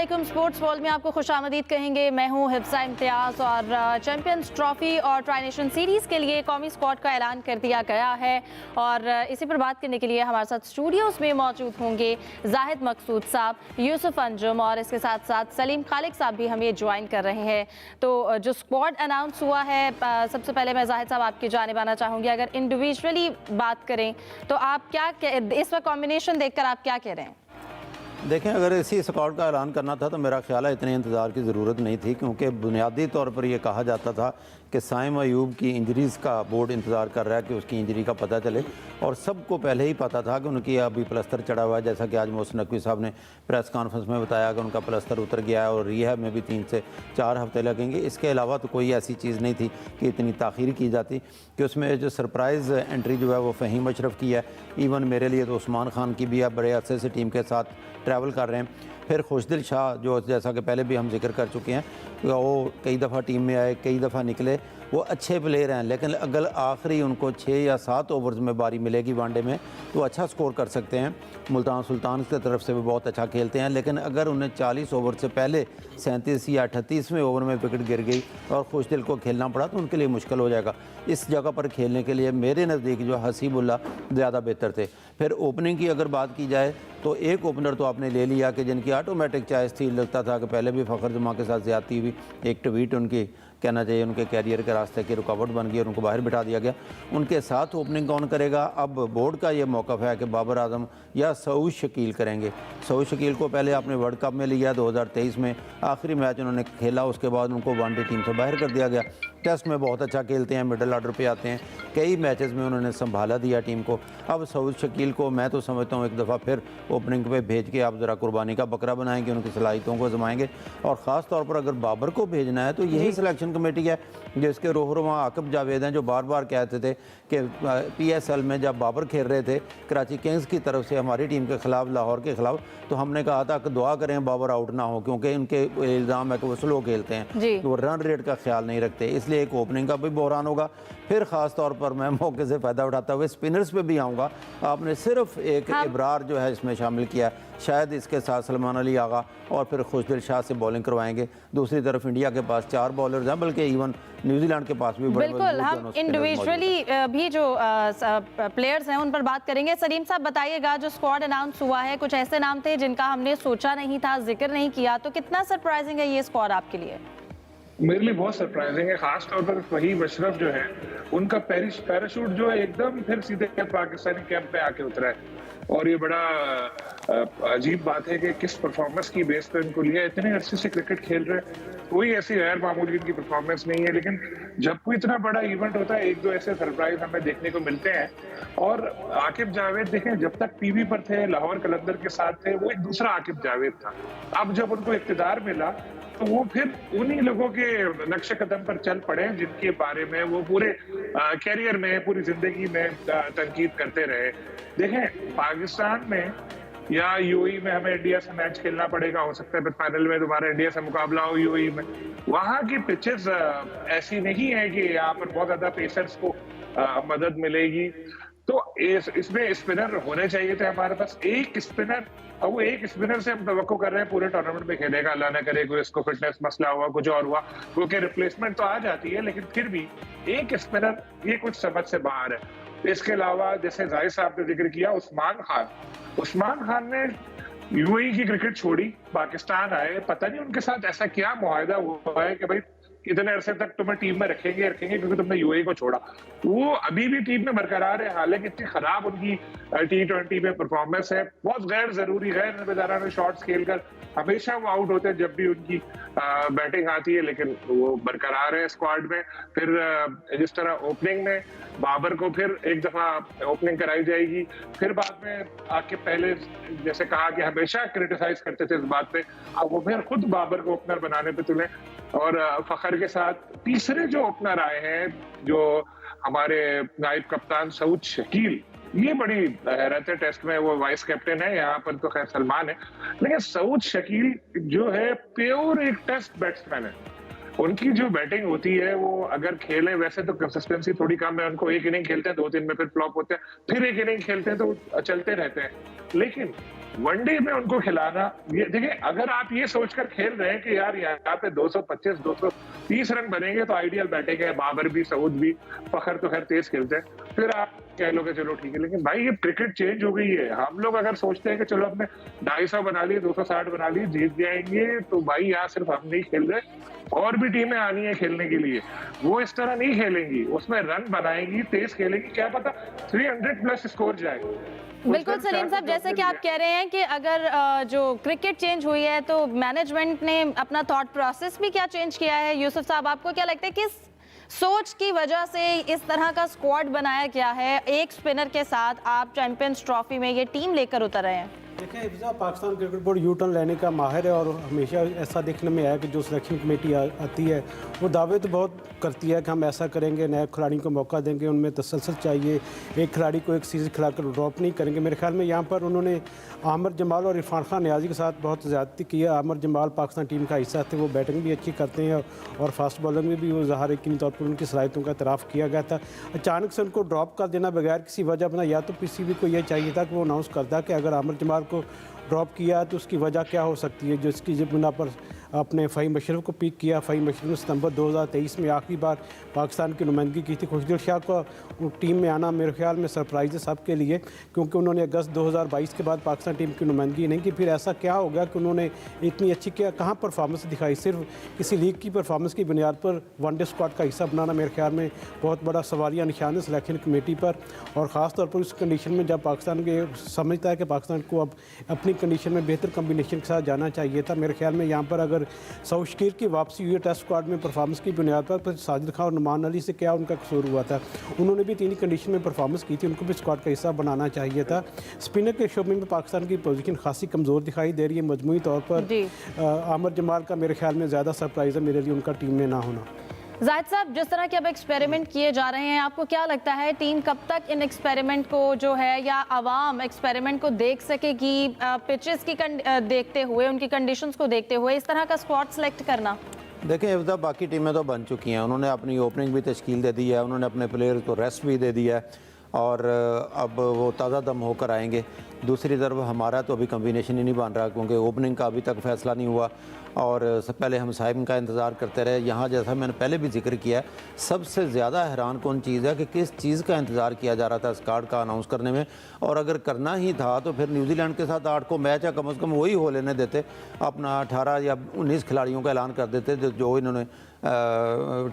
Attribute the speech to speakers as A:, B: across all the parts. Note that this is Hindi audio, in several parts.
A: अस्सलामुअलैकुम। स्पोर्ट्स वर्ल्ड में आपको खुशामदीद कहेंगे। मैं हूं हिफ्सा इम्तियाज़ और चैंपियंस ट्रॉफी और ट्राई नेशन सीरीज़ के लिए कौमी स्क्वाड का ऐलान कर दिया गया है और इसी पर बात करने के लिए हमारे साथ स्टूडियोज़ में मौजूद होंगे जाहिद मकसूद साहब, यूसुफ अंजुम और इसके साथ साथ सलीम खालिक साहब भी हमें ज्वाइन कर रहे हैं। तो जो स्क्वाड अनाउंस हुआ है, सबसे पहले मैं जाहिद साहब आपकी जानिब आना चाहूँगी। अगर इंडिविजुअली बात करें तो आप क्या इस वक्त कॉम्बिनेशन देखकर आप क्या कह रहे हैं?
B: देखें, अगर इसी स्क्वाड का ऐलान करना था तो मेरा ख्याल है इतने इंतज़ार की ज़रूरत नहीं थी, क्योंकि बुनियादी तौर पर यह कहा जाता था कि साइम अयूब की इंजरीज़ का बोर्ड इंतज़ार कर रहा है कि उसकी इंजरी का पता चले, और सबको पहले ही पता था कि उनकी अभी प्लस्तर चढ़ा हुआ है। जैसा कि आज मोहसिन नकवी साहब ने प्रेस कॉन्फ्रेंस में बताया कि उनका प्लस्तर उतर गया है और रिहैब में भी 3 से 4 हफ्ते लगेंगे। इसके अलावा तो कोई ऐसी चीज़ नहीं थी कि इतनी ताख़ीर की जाती, कि उसमें जो सरप्राइज़ एंट्री जो है वो फ़हीम अशरफ की है। इवन मेरे लिए तो उस्मान खान की भी है, बड़े अरसे से टीम के साथ ट्रैवल कर रहे हैं। फिर खुशदिल शाह, जो जैसा कि पहले भी हम जिक्र कर चुके हैं, वो कई दफ़ा टीम में आए, कई दफ़ा निकले, वो अच्छे प्लेयर हैं, लेकिन अगर आखिरी उनको 6 या 7 ओवर्स में बारी मिलेगी वनडे में तो अच्छा स्कोर कर सकते हैं। मुल्तान सुल्तान की तरफ से भी बहुत अच्छा खेलते हैं, लेकिन अगर उन्हें 40 ओवर से पहले 37 या 38वें ओवर में विकेट गिर गई और खुशदिल को खेलना पड़ा तो उनके लिए मुश्किल हो जाएगा। इस जगह पर खेलने के लिए मेरे नज़दीक जो हसीबुल्ला ज़्यादा बेहतर थे। फिर ओपनिंग की अगर बात की जाए तो एक ओपनर तो आपने ले लिया कि जिनकी ऑटोमेटिक चॉइस थी। लगता था कि पहले भी फ़खर जमा के साथ ज़्यादती हुई, एक ट्वीट उनकी कहना चाहिए उनके कैरियर के रास्ते की रुकावट बन गई और उनको बाहर बिठा दिया गया। उनके साथ ओपनिंग कौन करेगा? अब बोर्ड का ये मौक़िफ़ है कि बाबर आजम या सऊद शकील करेंगे। सऊद शकील को पहले आपने वर्ल्ड कप में लिया 2023 में, आखिरी मैच उन्होंने खेला, उसके बाद उनको वनडे टीम से बाहर कर दिया गया। टेस्ट में बहुत अच्छा खेलते हैं, मिडल ऑर्डर पे आते हैं, कई मैचेस में उन्होंने संभाला दिया टीम को। अब सऊद शकील को मैं तो समझता हूँ एक दफ़ा फिर ओपनिंग पे भेज के आप ज़रा कुर्बानी का बकरा बनाएंगे, उनकी सलाहियतों को आजमाएंगे। और ख़ास तौर पर अगर बाबर को भेजना है तो यही सिलेक्शन कमेटी है जिसके रोहरुमा आकिब जावेद हैं, जो बार बार कहते थे कि PSL में जब बाबर खेल रहे थे कराची किंग्स की तरफ से हमारी टीम के ख़िलाफ़, लाहौर के ख़िलाफ़, तो हमने कहा था कि दुआ करें बाबर आउट ना हो, क्योंकि उनके इल्ज़ाम है कि वो स्लो खेलते हैं, तो वो रन रेट का ख्याल नहीं रखते, इसलिए एक ओपनिंग का भी बहरान होगा। फिर ख़ास तौर पर मैं मौके से फ़ायदा उठाता हुए स्पिनर्स पे भी आऊँगा। आपने सिर्फ एक इब्रार जो है इसमें शामिल किया, शायद इसके साथ सलमान अली आगा और फिर खुशदिल शाह से बॉलिंग करवाएंगे। दूसरी तरफ इंडिया के पास 4 बॉलर्स हैं, बल्कि इवन न्यूजीलैंड के पास भी
A: बिल्कुल। हम इंडिविजुअली भी जो प्लेयर्स हैं उन पर बात करेंगे। सलीम साहब बताइएगा, जो स्क्वाड अनाउंस हुआ है, कुछ ऐसे नाम थे जिनका हमने सोचा नहीं था, जिक्र नहीं किया, तो कितना सरप्राइजिंग है ये स्क्वाड आपके लिए?
C: मेरे लिए बहुत सरप्राइजिंग है, खास तौर पर फहीम अशरफ जो है, उनका पैराशूट जो है एकदम फिर सीधे पाकिस्तानी कैंप पे आके उतरा है। और ये बड़ा अजीब बात है कि किस परफॉर्मेंस की बेस पे उनको लिया। इतने अरसे से क्रिकेट खेल रहे हैं, कोई ऐसी गैर मामूली इनकी परफॉर्मेंस नहीं है, लेकिन जब कोई इतना बड़ा इवेंट होता है एक दो ऐसे सरप्राइज हमें देखने को मिलते हैं। और आकिब जावेद देखें, जब तक टीवी पर थे, लाहौर कलंदर के साथ थे, वो एक दूसरा आकिब जावेद था। अब जब उनको इख्तिदार मिला तो वो फिर उन्हीं लोगों के नक्शे कदम पर चल पड़े जिनके बारे में वो पूरे कैरियर में, पूरी जिंदगी में तनकीद करते रहे। देखें, पाकिस्तान में या यूएई में हमें इंडिया से मैच खेलना पड़ेगा, हो सकता है फिर फाइनल में दोबारा इंडिया से मुकाबला हो यूएई में। वहां की पिचेस ऐसी नहीं है कि यहाँ पर बहुत ज्यादा पेसर्स को मदद मिलेगी। तो इसमें स्पिनर होने चाहिए थे हमारे पास, एक स्पिनर, और वो एक स्पिनर से हम तवक्को कर रहे हैं पूरे टूर्नामेंट में खेलेगा। अल्लाह ना करे कोई इसको फिटनेस मसला हुआ, कुछ और हुआ, क्योंकि रिप्लेसमेंट तो आ जाती है, लेकिन फिर भी एक स्पिनर ये कुछ समझ से बाहर है। इसके अलावा जैसे जाहिद साहब ने जिक्र किया, उस्मान खान ने यूएई की क्रिकेट छोड़ी, पाकिस्तान आए, पता नहीं उनके साथ ऐसा क्या मुआहदा हुआ है कि भाई इतने अरसे तक तुम्हें टीम में रखेंगे क्योंकि तुमने यूएई को छोड़ा। वो अभी भी टीम में बरकरार है, हालांकि इतनी खराब उनकी T20 में परफॉर्मेंस है, बहुत गैर जरूरी, गैर जिम्मेदाराना शॉट्स खेलकर हमेशा वो आउट होते हैं जब भी उनकी बैटिंग आती है, लेकिन वो बरकरार है स्क्वाड में। फिर जिस तरह ओपनिंग में बाबर को फिर एक दफा ओपनिंग कराई जाएगी, फिर बाद में आके पहले जैसे कहा कि हमेशा क्रिटिसाइज करते थे इस बात पे, अब वो फिर खुद बाबर को ओपनर बनाने पे तुले। और फखर के साथ तीसरे जो ओपनर आए हैं, जो हमारे नायब कप्तान सऊद शकील, ये बड़ी हैरत है। टेस्ट में वो वाइस कैप्टन है, यहाँ पर तो खैर सलमान है, लेकिन सऊद शकील जो है प्योर एक टेस्ट बैट्समैन है। उनकी जो बैटिंग होती है वो अगर खेले, वैसे तो कंसिस्टेंसी थोड़ी कम है, उनको एक इनिंग खेलते हैं, 2-3 में फिर फ्लॉप होते हैं, फिर एक इनिंग खेलते हैं तो चलते रहते हैं, लेकिन वनडे में उनको खिलाना, ये देखिए अगर आप ये सोचकर खेल रहे हैं कि यार यहाँ पे 225 230 रन बनेंगे तो आइडियल बैटिंग है, बाबर भी, सऊद भी, फखर तो खैर तेज खेलते हैं, फिर आप कह लोगे चलो ठीक है। लेकिन भाई ये क्रिकेट चेंज हो गई है। हम लोग अगर सोचते हैं कि चलो अपने 250 बना लिए, 260 बना लिए, जीत जाएंगे, तो भाई यहाँ सिर्फ हम नहीं खेल रहे, और भी टीमें आनी है खेलने के लिए। वो इस तरह नहीं खेलेंगी, उसमें रन बनाएंगी, तेज खेलेंगी, क्या पता 300 प्लस स्कोर जाए।
A: बिल्कुल सलीम साहब, जैसे कि आप कह रहे हैं कि अगर जो क्रिकेट चेंज हुई है तो मैनेजमेंट ने अपना थॉट प्रोसेस भी क्या चेंज किया है। यूसुफ साहब, आपको क्या लगता है किस सोच की वजह से इस तरह का स्क्वाड बनाया गया है? एक स्पिनर के साथ आप चैंपियंस ट्रॉफी में ये टीम लेकर उतर रहे हैं।
D: देखिए Hifza, Pakistan cricket board U turn लेने का माहिर है और हमेशा ऐसा देखने में आया कि जो सिलेक्शन कमेटी आती है वो दावे तो बहुत करती है कि हम ऐसा करेंगे, नए खिलाड़ियों को मौका देंगे, उनमें तसलसल चाहिए, एक खिलाड़ी को एक सीरीज़ खिलाकर ड्रॉप नहीं करेंगे। मेरे ख्याल में यहाँ पर उन्होंने आमिर जमाल और इरफान खान नियाज़ी के साथ बहुत ज़्यादती की है। आमिर जमाल पाकिस्तान टीम का हिस्सा थे, वो बैटिंग भी अच्छी करते हैं और फास्ट बॉलिंग में भी वो ज़ाहिर यकीनी तौर पर उनकी सलाहियतों का इतराफ़ किया गया था। अचानक से उनको ड्रॉप कर देना बगैर किसी वजह बना, या तो PCB को यह चाहिए था कि वो अनाउंस करता कि अगर आमिर जमाल को ड्रॉप किया तो उसकी वजह क्या हो सकती है, जो इसकी जब बिना पर अपने फ़हीम अशरफ को पिक किया। फ़हीम अशरफ ने सितंबर 2023 में आखिरी बार पाकिस्तान की नुमाइंदगी की थी। खुशदिल शाह को टीम में आना मेरे ख्याल में सरप्राइज़ है सबके लिए, क्योंकि उन्होंने अगस्त 2022 के बाद पाकिस्तान टीम की नुमाइंदगी नहीं की। फिर ऐसा क्या हो गया कि उन्होंने इतनी अच्छी कहाँ परफॉर्मेंस दिखाई? सिर्फ किसी लीग की परफॉर्मेंस की बुनियाद पर वनडे स्क्वाड का हिस्सा बनाना मेरे ख्याल में बहुत बड़ा सवालिया निशान है सिलेक्शन कमेटी पर। और ख़ास तौर पर उस कंडीशन में जब पाकिस्तान के समझता है कि पाकिस्तान को अब अपनी कंडीशन में बेहतर कम्बिनेशन के साथ जाना चाहिए था। मेरे ख्याल में यहाँ पर अगर शकीर की वापसी हुई है टेस्ट स्क्वाड में परफॉर्मेंस की बुनियाद पर, तो साजिद खान और नुमान अली से क्या उनका कसूर हुआ था? उन्होंने भी तीन कंडीशन में परफॉर्मेंस की थी, उनको भी स्क्वाड का हिस्सा बनाना चाहिए था। स्पिनर के शोबे में पाकिस्तान की पोजीशन खासी कमज़ोर दिखाई दे रही है मजमूई तौर पर। आमिर जमाल का मेरे ख्याल में ज़्यादा सरप्राइज़ है मेरे लिए उनका टीम में ना होना।
A: जाहिद साहब, जिस तरह के अब एक्सपेरिमेंट किए जा रहे हैं, आपको क्या लगता है टीम कब तक इन एक्सपेरिमेंट को जो है, या आवाम एक्सपेरिमेंट को देख सकेगी? पिचेस की देखते हुए, उनकी कंडीशंस को देखते हुए इस तरह का स्क्वाड सेलेक्ट करना?
B: देखें हिफ्ज़ा, बाकी टीमें तो बन चुकी हैं, उन्होंने अपनी ओपनिंग भी तश्कील दे दी है, उन्होंने अपने प्लेयर को रेस्ट भी दे दिया है और अब वो ताज़ा दम होकर आएंगे। दूसरी तरफ हमारा तो अभी कम्बिनेशन ही नहीं बन रहा, क्योंकि ओपनिंग का अभी तक फैसला नहीं हुआ और सब पहले हम साहिब का इंतज़ार करते रहे। यहाँ जैसा मैंने पहले भी जिक्र किया, सबसे ज़्यादा हैरान कौन चीज़ है कि किस चीज़ का इंतज़ार किया जा रहा था स्क्वाड का अनाउंस करने में। और अगर करना ही था तो फिर न्यूजीलैंड के साथ 8 को मैच है, कम से कम वही हो लेने देते, अपना 18 या 19 खिलाड़ियों का ऐलान कर देते जो इन्होंने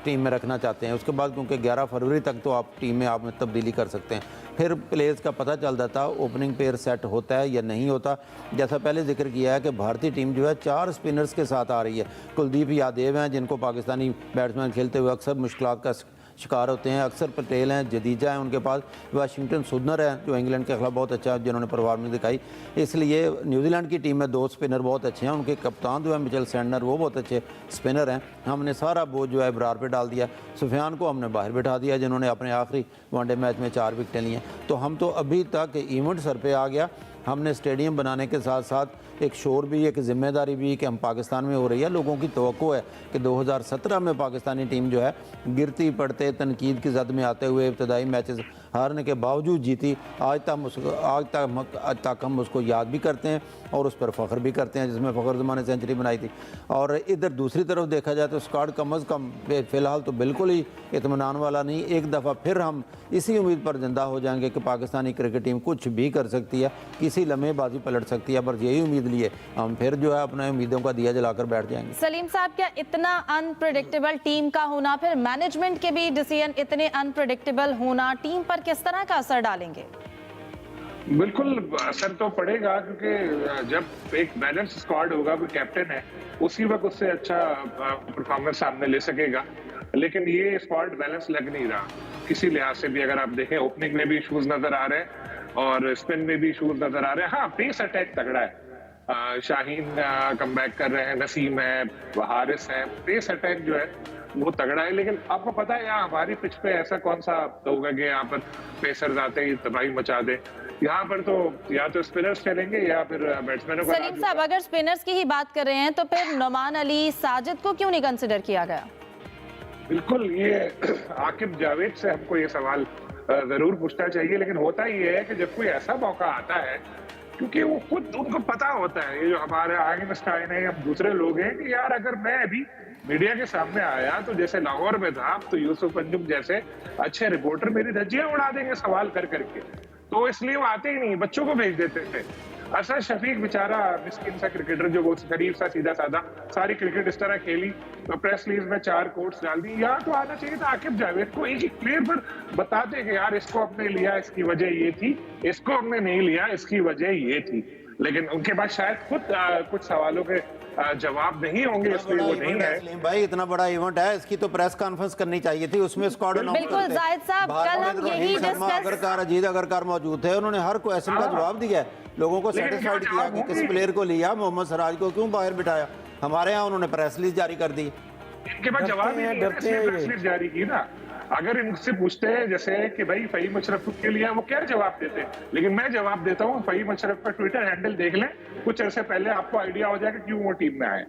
B: टीम में रखना चाहते हैं। उसके बाद क्योंकि 11 फरवरी तक तो आप टीम में आप तब्दीली कर सकते हैं, फिर प्लेयर्स का पता चल जाता ओपनिंग पेयर सेट होता है या नहीं होता। जैसा पहले जिक्र किया है कि भारतीय टीम जो है 4 स्पिनर्स के साथ आ रही है। कुलदीप यादव हैं जिनको पाकिस्तानी बैट्समैन खेलते हुए अक्सर मुश्किलात का शिकार होते हैं, अक्सर पटेल हैं, जदीजा हैं उनके पास, वाशिंगटन सुंदर हैं जो इंग्लैंड के खिलाफ बहुत अच्छा है, जिन्होंने परफॉर्मेंस दिखाई। इसलिए न्यूजीलैंड की टीम में 2 स्पिनर बहुत अच्छे हैं, उनके कप्तान जो है मिचेल सैंडनर वो बहुत अच्छे स्पिनर हैं। हमने सारा बोझ जो है इब्रार पे डाल दिया, सुफियान को हमने बाहर बिठा दिया जिन्होंने अपने आखिरी वनडे मैच में 4 विकेटें ली हैं। तो हम तो अभी तक इवेंट सर पे आ गया। हमने स्टेडियम बनाने के साथ साथ एक शोर भी, एक जिम्मेदारी भी कि हम पाकिस्तान में हो रही है। लोगों की तवक्को है कि 2017 में पाकिस्तानी टीम जो है गिरती पड़ते तनकीद की जद में आते हुए इब्तदाई मैचेस हारने के बावजूद जीती। आज तक हम उसको याद भी करते हैं और उस पर फ़ख्र भी करते हैं, जिसमें फ़ख्र ज़मान ने सेंचुरी बनाई थी। और इधर दूसरी तरफ देखा जाए तो स्क्वाड कम अज़ कम फ़िलहाल तो बिल्कुल ही इत्मीनान वाला नहीं। एक दफ़ा फिर हम इसी उम्मीद पर जिंदा हो जाएंगे कि पाकिस्तानी क्रिकेट टीम कुछ भी कर सकती है, किसी लम्हे बाजी पलट सकती है। बस यही उम्मीद लिए हम फिर जो है अपने उम्मीदों का दिया जलाकर बैठ जाएंगे।
A: सलीम साहब, क्या इतना अनप्रेडिक्टेबल टीम का होना, फिर मैनेजमेंट के भी डिसीजन इतने अनप्रेडिक्टेबल होना टीम पर किस तरह का असर डालेंगे?
C: बिल्कुल असर तो पड़ेगा, क्योंकि जब एक बैलेंस स्क्वाड होगा, कोई कैप्टन है उसी वक्त उससे अच्छा परफॉर्मेंस सामने ले सकेगा। लेकिन ये स्क्वाड बैलेंस लग नहीं रहा किसी लिहाज से भी। अगर आप देखें ओपनिंग में भी इशूज नजर आ रहे हैं और स्पिन में भी इशूज नजर आ रहे हैं। हाँ, पेस अटैक तगड़ा है, शाहीन कम बैक कर रहे हैं, नसीम है, हारिस है, पेस अटैक जो है वो तगड़ा है। लेकिन आपको पता है यहाँ हमारी पिच पे ऐसा कौन सा होगा कि यहाँ पर पेसर्स आते ही तबाही मचा दे। यहाँ पर तो या तो स्पिनर्स चलेंगे या फिर बैट्समैनों का।
A: सलीम साहब, अगर स्पिनर्स की ही बात कर रहे हैं तो फिर नुमान अली, साजिद को क्यों नहीं कंसिडर किया गया?
C: बिल्कुल, ये आकिब जावेद से हमको ये सवाल जरूर पूछना चाहिए। लेकिन होता ही है कि जब कोई ऐसा मौका आता है क्योंकि वो खुद उनको पता होता है, ये जो हमारे आइंस्टाइन है या दूसरे लोग हैं, कि यार अगर मैं अभी मीडिया के सामने आया तो जैसे लाहौर में था तो यूसुफ अंजुम जैसे अच्छे रिपोर्टर मेरी धज्जियां उड़ा देंगे सवाल कर करके, तो इसलिए वो आते ही नहीं, बच्चों को भेज देते थे। असद शफीक बेचारा मिस्किन सा क्रिकेटर, जो बहुत गरीब सा सीधा साधा, सारी क्रिकेट इस तरह खेली तो प्रेस रिलीज में 4 कोट्स डाल दी। यहाँ तो आना चाहिए था आकिब जावेद को, एक एक प्लेयर पर बताते कि यार इसको हमने लिया इसकी वजह ये थी, इसको हमने नहीं लिया इसकी वजह ये थी। लेकिन उनके पास शायद खुद कुछ सवालों के जवाब नहीं होंगे, इसलिए वो नहीं है।
B: भाई इतना बड़ा इवेंट है, इसकी तो प्रेस कॉन्फ्रेंस करनी चाहिए थी, उसमें स्क्वाड
A: बिल्कुल जाहिद साहब, कल हम यही
B: अगरकार, अजीत अगरकार मौजूद थे, उन्होंने हर क्वेश्चन का जवाब दिया है, लोगों को सेटिस्फाइड किया कि किस प्लेयर को लिया, मोहम्मद सिराज को क्यों बाहर बिठाया। हमारे यहाँ उन्होंने प्रेस रिलीज जारी कर दी,
C: इनके पास जवाब ही नहीं है, प्रेस रिलीज जारी की ना। अगर इनसे पूछते हैं जैसे कि भाई फहीम अशरफ के लिए, वो क्या जवाब देते हैं, लेकिन मैं जवाब देता हूँ, फहीम अशरफ का ट्विटर हैंडल देख लें, कुछ अरसे पहले आपको आइडिया हो जाएगा क्यों वो टीम में आए।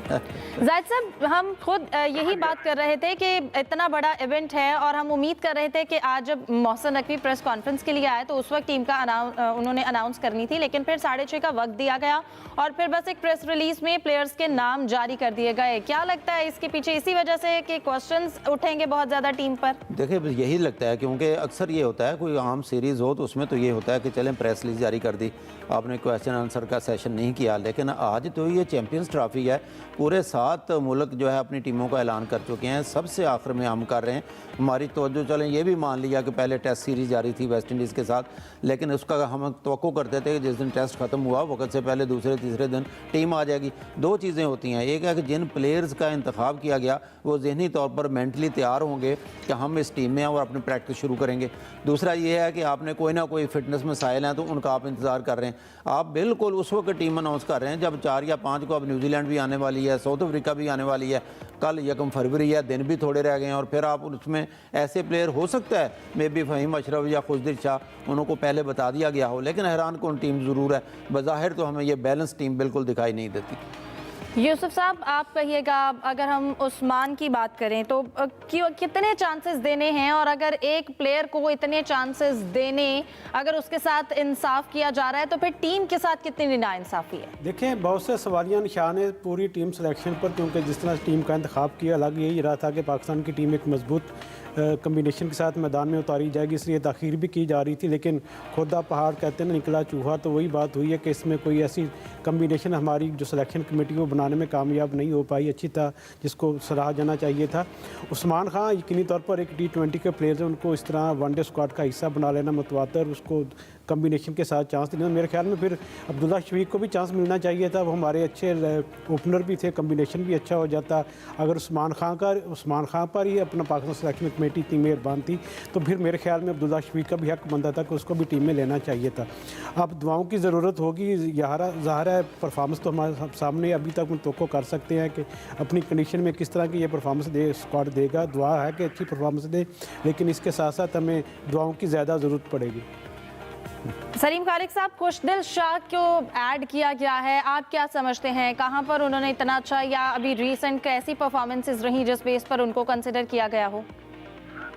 A: जाहिद साहब, हम खुद यही बात कर रहे थे कि इतना बड़ा इवेंट है और हम उम्मीद कर रहे थे कि आज जब मोहसिन नकवी प्रेस कॉन्फ्रेंस के लिए आए तो उस वक्त टीम का उन्होंने अनाउंस करनी थी, लेकिन फिर 6:30 का वक्त दिया गया और फिर बस एक प्रेस रिलीज में प्लेयर्स के नाम जारी कर दिए गए। क्या लगता है इसके पीछे इसी वजह से कि क्वेश्चंस उठेंगे बहुत ज़्यादा टीम पर?
B: देखिए यही लगता है, क्योंकि अक्सर ये होता है कोई आम सीरीज़ हो तो उसमें तो ये होता है कि चलें प्रेस रिलीज जारी कर दी, आपने क्वेश्चन आंसर का सेशन नहीं किया। लेकिन आज तो ये चैंपियंस ट्रॉफी है, पूरे 7 मुल्क जो है अपनी टीमों का ऐलान कर चुके हैं, सबसे आखिर में हम कर रहे हैं। हमारी तवज्जो चलें ये भी मान लिया कि पहले टेस्ट सीरीज़ जारी थी वेस्ट इंडीज़ के साथ, लेकिन उसका हम तवक्को करते थे कि जिस दिन टेस्ट ख़त्म हुआ वक्त से पहले दूसरे तीसरे दिन टीम आ जाएगी। 2 चीज़ें होती हैं, एक है कि जिन प्लेयर्स का इंतखाब किया गया वो ज़हनी तौर पर मेंटली तैयार होंगे कि हम इस टीम में हैं और अपनी प्रैक्टिस शुरू करेंगे। दूसरा ये है कि आपने कोई ना कोई फिटनेस मसाइल हैं तो उनका आप इंतज़ार कर रहे हैं। आप बिल्कुल उस वक्त टीम अनाउंस कर रहे हैं जब 4 या 5 को अब न्यूजीलैंड भी आने वाली है, साउथ अफ्रीका भी आने वाली है, कल 1 फरवरी है, दिन भी थोड़े रह गए हैं, और फिर आप उसमें ऐसे प्लेयर हो सकता है मे बी फहीम अशरफ या खुशदिल शाह, उनको पहले बता दिया गया हो, लेकिन हैरान कौन टीम ज़रूर है। बज़ाहिर तो हमें ये बैलेंस टीम बिल्कुल दिखाई नहीं देती।
A: यूसुफ साहब, आप कहिएगा, अगर हम उस्मान की बात करें तो कितने चांसेस देने हैं, और अगर एक प्लेयर को इतने चांसेस देने, अगर उसके साथ इंसाफ किया जा रहा है तो फिर टीम के साथ कितनी नाइंसाफ़ी है?
D: देखें, बहुत से सवालिया निशान है पूरी टीम सिलेक्शन पर, क्योंकि जिस तरह टीम का इंतखाब किया लग यही रहा था कि पाकिस्तान की टीम एक मजबूत कम्बिनेशन के साथ मैदान में उतारी जाएगी, इसलिए ताख़ीर भी की जा रही थी। लेकिन खुदा पहाड़ कहते हैं ना निकला चूहा, तो वही बात हुई है कि इसमें कोई ऐसी कम्बिनेशन हमारी जो सिलेक्शन कमेटी को बनाने में कामयाब नहीं हो पाई अच्छी तरह, जिसको सराहा जाना चाहिए था। उस्मान खां यकीनी तौर पर एक T20 के प्लेयर हैं, उनको इस तरह वनडे स्क्वाड का हिस्सा बना लेना मुतवातर, उसको कम्बिनेशन के साथ चांस देना, मेरे ख्याल में फिर अब्दुल्ला शफीक को भी चांस मिलना चाहिए था। वो हमारे अच्छे ओपनर भी थे, कम्बिनेशन भी अच्छा हो जाता। अगर उस्मान खां पर ही अपना पाकिस्तान सिलेक्शन कमेटी इतनी मेहरबान थी तो फिर मेरे ख्याल में अब्दुल्ला शफीक का भी हक बनता था कि उसको भी टीम में लेना चाहिए था। अब दुआओं की ज़रूरत होगी, ज़ाहिर है परफॉर्मेंस तो हमारे सामने अभी तक हम तवक्को कर सकते हैं कि अपनी कंडीशन में किस तरह की ये परफॉर्मेंस स्क्वाड देगा। दुआ है कि अच्छी परफॉर्मेंस दे, लेकिन इसके साथ साथ हमें दुआओं की ज़्यादा ज़रूरत पड़ेगी।
A: सलीम खालिक साहब, खुशदिल शाह को ऐड किया गया है, आप क्या समझते हैं कहां पर उन्होंने इतना अच्छा, या अभी रिसेंट कैसी परफॉर्मेंसेस रही जिस बेस पर उनको कंसिडर किया गया हो?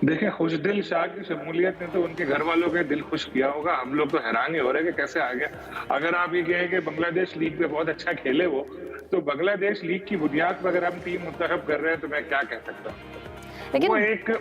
C: देखिए, खुशदिल शाह की शमूलियत ने तो उनके घर वालों के दिल खुश किया होगा। हम लोग तो हैरान ही हो रहे हैं कि कैसे आ गया। अगर आप ये कहें कि बांग्लादेश लीग में बहुत अच्छा खेले वो, तो बांग्लादेश लीग की बुनियाद पर अगर हम टीम मुंतखब कर रहे हैं तो मैं क्या कह सकता हूँ।
A: लेकिन
C: वो एक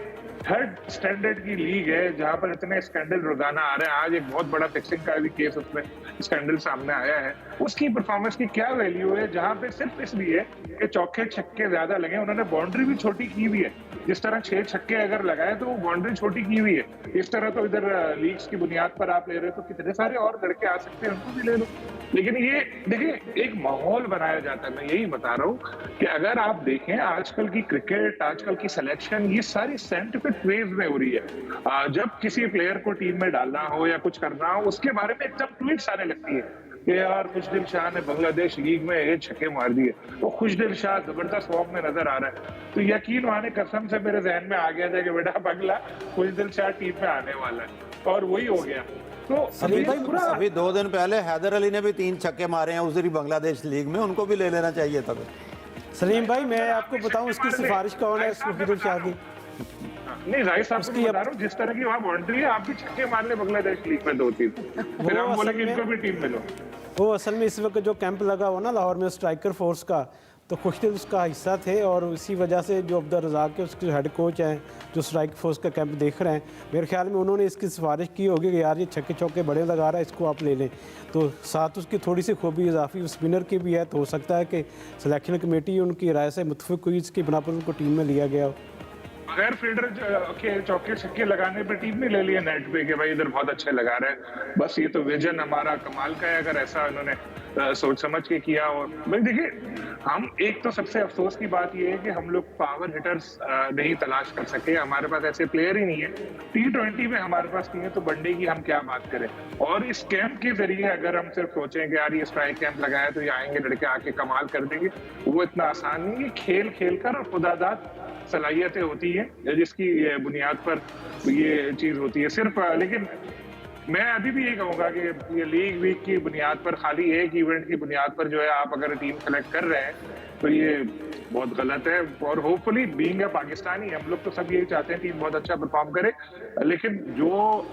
C: 3rd स्टैंडर्ड की लीग है जहां पर इतने स्कैंडल रोजाना आ रहे हैं। आज एक बहुत बड़ा फिक्सिंग का भी केस उसमें स्कैंडल सामने आया है। उसकी परफॉर्मेंस की क्या वैल्यू है जहां पे सिर्फ इसलिए कि चौके छक्के ज्यादा लगे, उन्होंने बाउंड्री भी छोटी की हुई है। जिस तरह 6 छक्के अगर लगाए तो वो बाउंड्री छोटी की हुई है। इस तरह तो इधर लीग्स की बुनियाद पर आप ले रहे हो तो कितने सारे और लड़के आ सकते हैं, उनको भी ले लो। लेकिन ये देखिए, एक माहौल बनाया जाता है। मैं यही बता रहा हूँ कि अगर आप देखें आजकल की क्रिकेट, आजकल की सिलेक्शन, ये सारी साइंटिफिक वेज में हो रही है। जब किसी प्लेयर को टीम में डालना हो या कुछ करना हो, उसके बारे में एकदम ट्वीट्स आने लगती है कि यार खुशदिल शाह ने बांग्लादेश लीग में 8 छक्के मार दिए, तो खुशदिल शाह जबरदस्त फॉर्म में नजर आ रहा है। तो यकीन माने कसम से मेरे जहन में आ गया था कि बेटा बंगला खुशदिल शाह टीम में आने वाला है, और वही हो गया। तो
B: अभी 2 दिन पहले हैदर अली ने भी 3 छक्के मारे हैं उसी बांग्लादेश लीग में, उनको भी ले लेना चाहिए था।
D: सलीम भाई, मैं आपको बताऊं इसकी सिफारिश कौन है खुशदिल शाह की?
C: नहीं राइस आपको मैं बता रहा हूँ, जिस तरह की वहाँ बाउंड्री है, आप भी छक्के मार ले बांग्लादेश लीग में 2-3, फिर हम बोलेंगे इनको भी टीम मिलो।
D: वो असल में इस वक्त जो कैंप लगा हुआ ना लाहौर में स्ट्राइकर फोर्स का, तो खुशदिल उसका हिस्सा थे और इसी वजह से जो अब्दुल रज़ाक के उसके हेड कोच हैं जो स्ट्राइक फोर्स का कैंप देख रहे हैं, मेरे ख्याल में उन्होंने इसकी सिफारिश की होगी कि यार ये छक्के चौके बड़े लगा रहा है, इसको आप ले लें। तो साथ उसकी थोड़ी सी खूबी इजाफी स्पिनर की भी है, तो हो सकता है कि सिलेक्शन कमेटी उनकी राय से मुतफिक हुई, इसकी बना पर उनको टीम में लिया गया हो।
C: बगैर फील्डर के चौके छक्के लगाने पे टीम नहीं ले लिया नेट पे कि भाई इधर बहुत अच्छे लगा रहे हैं। बस ये तो विजन हमारा कमाल का है, अगर ऐसा उन्होंने सोच समझ के किया। और भाई देखिए, हम एक तो सबसे अफसोस की बात ये है कि हम लोग पावर हिटर्स नहीं तलाश कर सके, हमारे पास ऐसे प्लेयर ही नहीं है। T20 में हमारे पास नहीं है तो वनडे की हम क्या बात करें। और इस कैंप के जरिए अगर हम सिर्फ सोचें कि यार ये स्ट्राइक कैंप लगाया तो ये आएंगे लड़के आके कमाल कर देंगे, वो इतना आसान नहीं है। खेल खेल कर और खुदादाद सलाहियतें होती है जिसकी बुनियाद पर ये चीज होती है सिर्फ। लेकिन मैं अभी भी ये कहूंगा कि ये लीग वीक की बुनियाद पर, खाली एक इवेंट की बुनियाद पर जो है आप अगर टीम सेलेक्ट कर रहे हैं तो ये बहुत गलत है। और होपफुली बीइंग अ पाकिस्तानी, हम लोग तो सब यही चाहते हैं टीम बहुत अच्छा परफॉर्म करे, लेकिन जो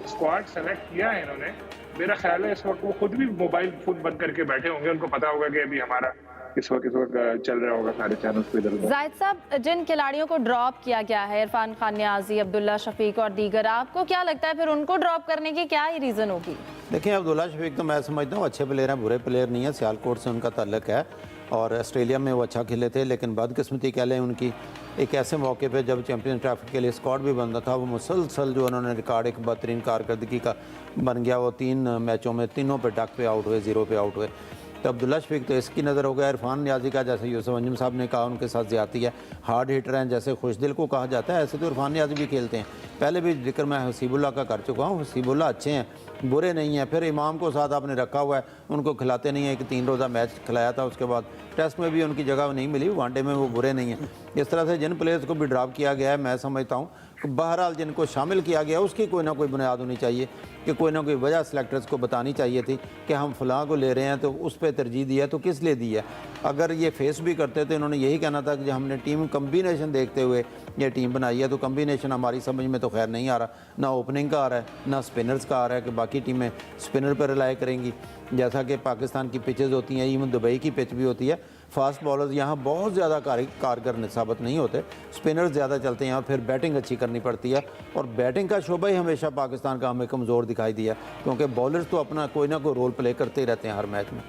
C: स्क्वाड सेलेक्ट किया है इन्होंने, मेरा ख्याल है इस वक्त वो खुद भी मोबाइल फोन बंद करके बैठे होंगे, उनको पता होगा कि अभी हमारा इस वक्त चल रहा होगा सारे चैनल्स पे इधर उधर।
A: जाहिद साहब, जिन खिलाड़ियों को ड्रॉप किया गया है, इरफान खान नियाजी, अब्दुल्ला शफीक और दीगर, आपको क्या लगता है फिर उनको ड्रॉप करने की क्या ही रीज़न होगी?
B: देखिए, अब्दुल्ला शफीक तो मैं समझता हूँ अच्छे प्लेयर हैं, बुरे प्लेयर नहीं है। सियालकोट से उनका ताल्लुक है और ऑस्ट्रेलिया में वो अच्छा खेले थे, लेकिन बदकिस्मती कह लें उनकी, एक ऐसे मौके पे जब चैंपियंस ट्रॉफी के लिए स्क्वाड भी बनता था, वो मुसलसल जो उन्होंने रिकॉर्ड एक बेहतरीन कारकर्दगी का बन गया, वो 3 मैचों में तीनों पे डक पे आउट हुए, 0 पे आउट हुए। तो अब्दुल्ला शफीक तो इसकी नज़र हो गया। इरफान नियाजी का, जैसे यूसुफ अंजुम साहब ने कहा, उनके साथ ज़्यादती है, हार्ड हिटर हैं, जैसे खुशदिल को कहा जाता है, ऐसे तो इरफान नियाजी भी खेलते हैं। पहले भी जिक्र मैं हसीबुल्ला का कर चुका हूँ, हसीबुल्ला अच्छे हैं, बुरे नहीं हैं। फिर इमाम को साथ आपने रखा हुआ है, उनको खिलाते नहीं है। कि 3 रोज़ा मैच खिलाया था, उसके बाद टेस्ट में भी उनकी जगह नहीं मिली, वनडे में वो बुरे नहीं हैं। इस तरह से जिन प्लेयर्स को भी ड्रॉप किया गया है, मैं समझता हूँ बहरहाल जिनको शामिल किया गया उसकी कोई ना कोई बुनियाद होनी चाहिए, कि कोई ना कोई वजह सिलेक्टर्स को बतानी चाहिए थी कि हम फ़लाँ को ले रहे हैं तो उस पर तरजीह दी है, तो किस लिए दी है। अगर ये फेस भी करते तो इन्होंने यही कहना था कि हमने टीम कम्बिनेशन देखते हुए ये टीम बनाई है, तो कम्बिनेशन हमारी समझ में तो खैर नहीं आ रहा, ना ओपनिंग का आ रहा है, ना स्पिनर्स का आ रहा है कि बाकी टीमें स्पिनर पर रिलाई करेंगी, जैसा कि पाकिस्तान की पिचेज़ होती हैं, इवन दुबई की पिच भी होती है। फास्ट बॉलर्स यहाँ बहुत ज़्यादा कारगर साबित नहीं होते, स्पिनर्स ज़्यादा चलते हैं और फिर बैटिंग अच्छी करनी पड़ती है। और बैटिंग का शोबा ही हमेशा पाकिस्तान का हमें कमज़ोर दिखाई दिया, क्योंकि बॉलर्स तो अपना कोई ना कोई रोल प्ले करते ही रहते हैं हर मैच में।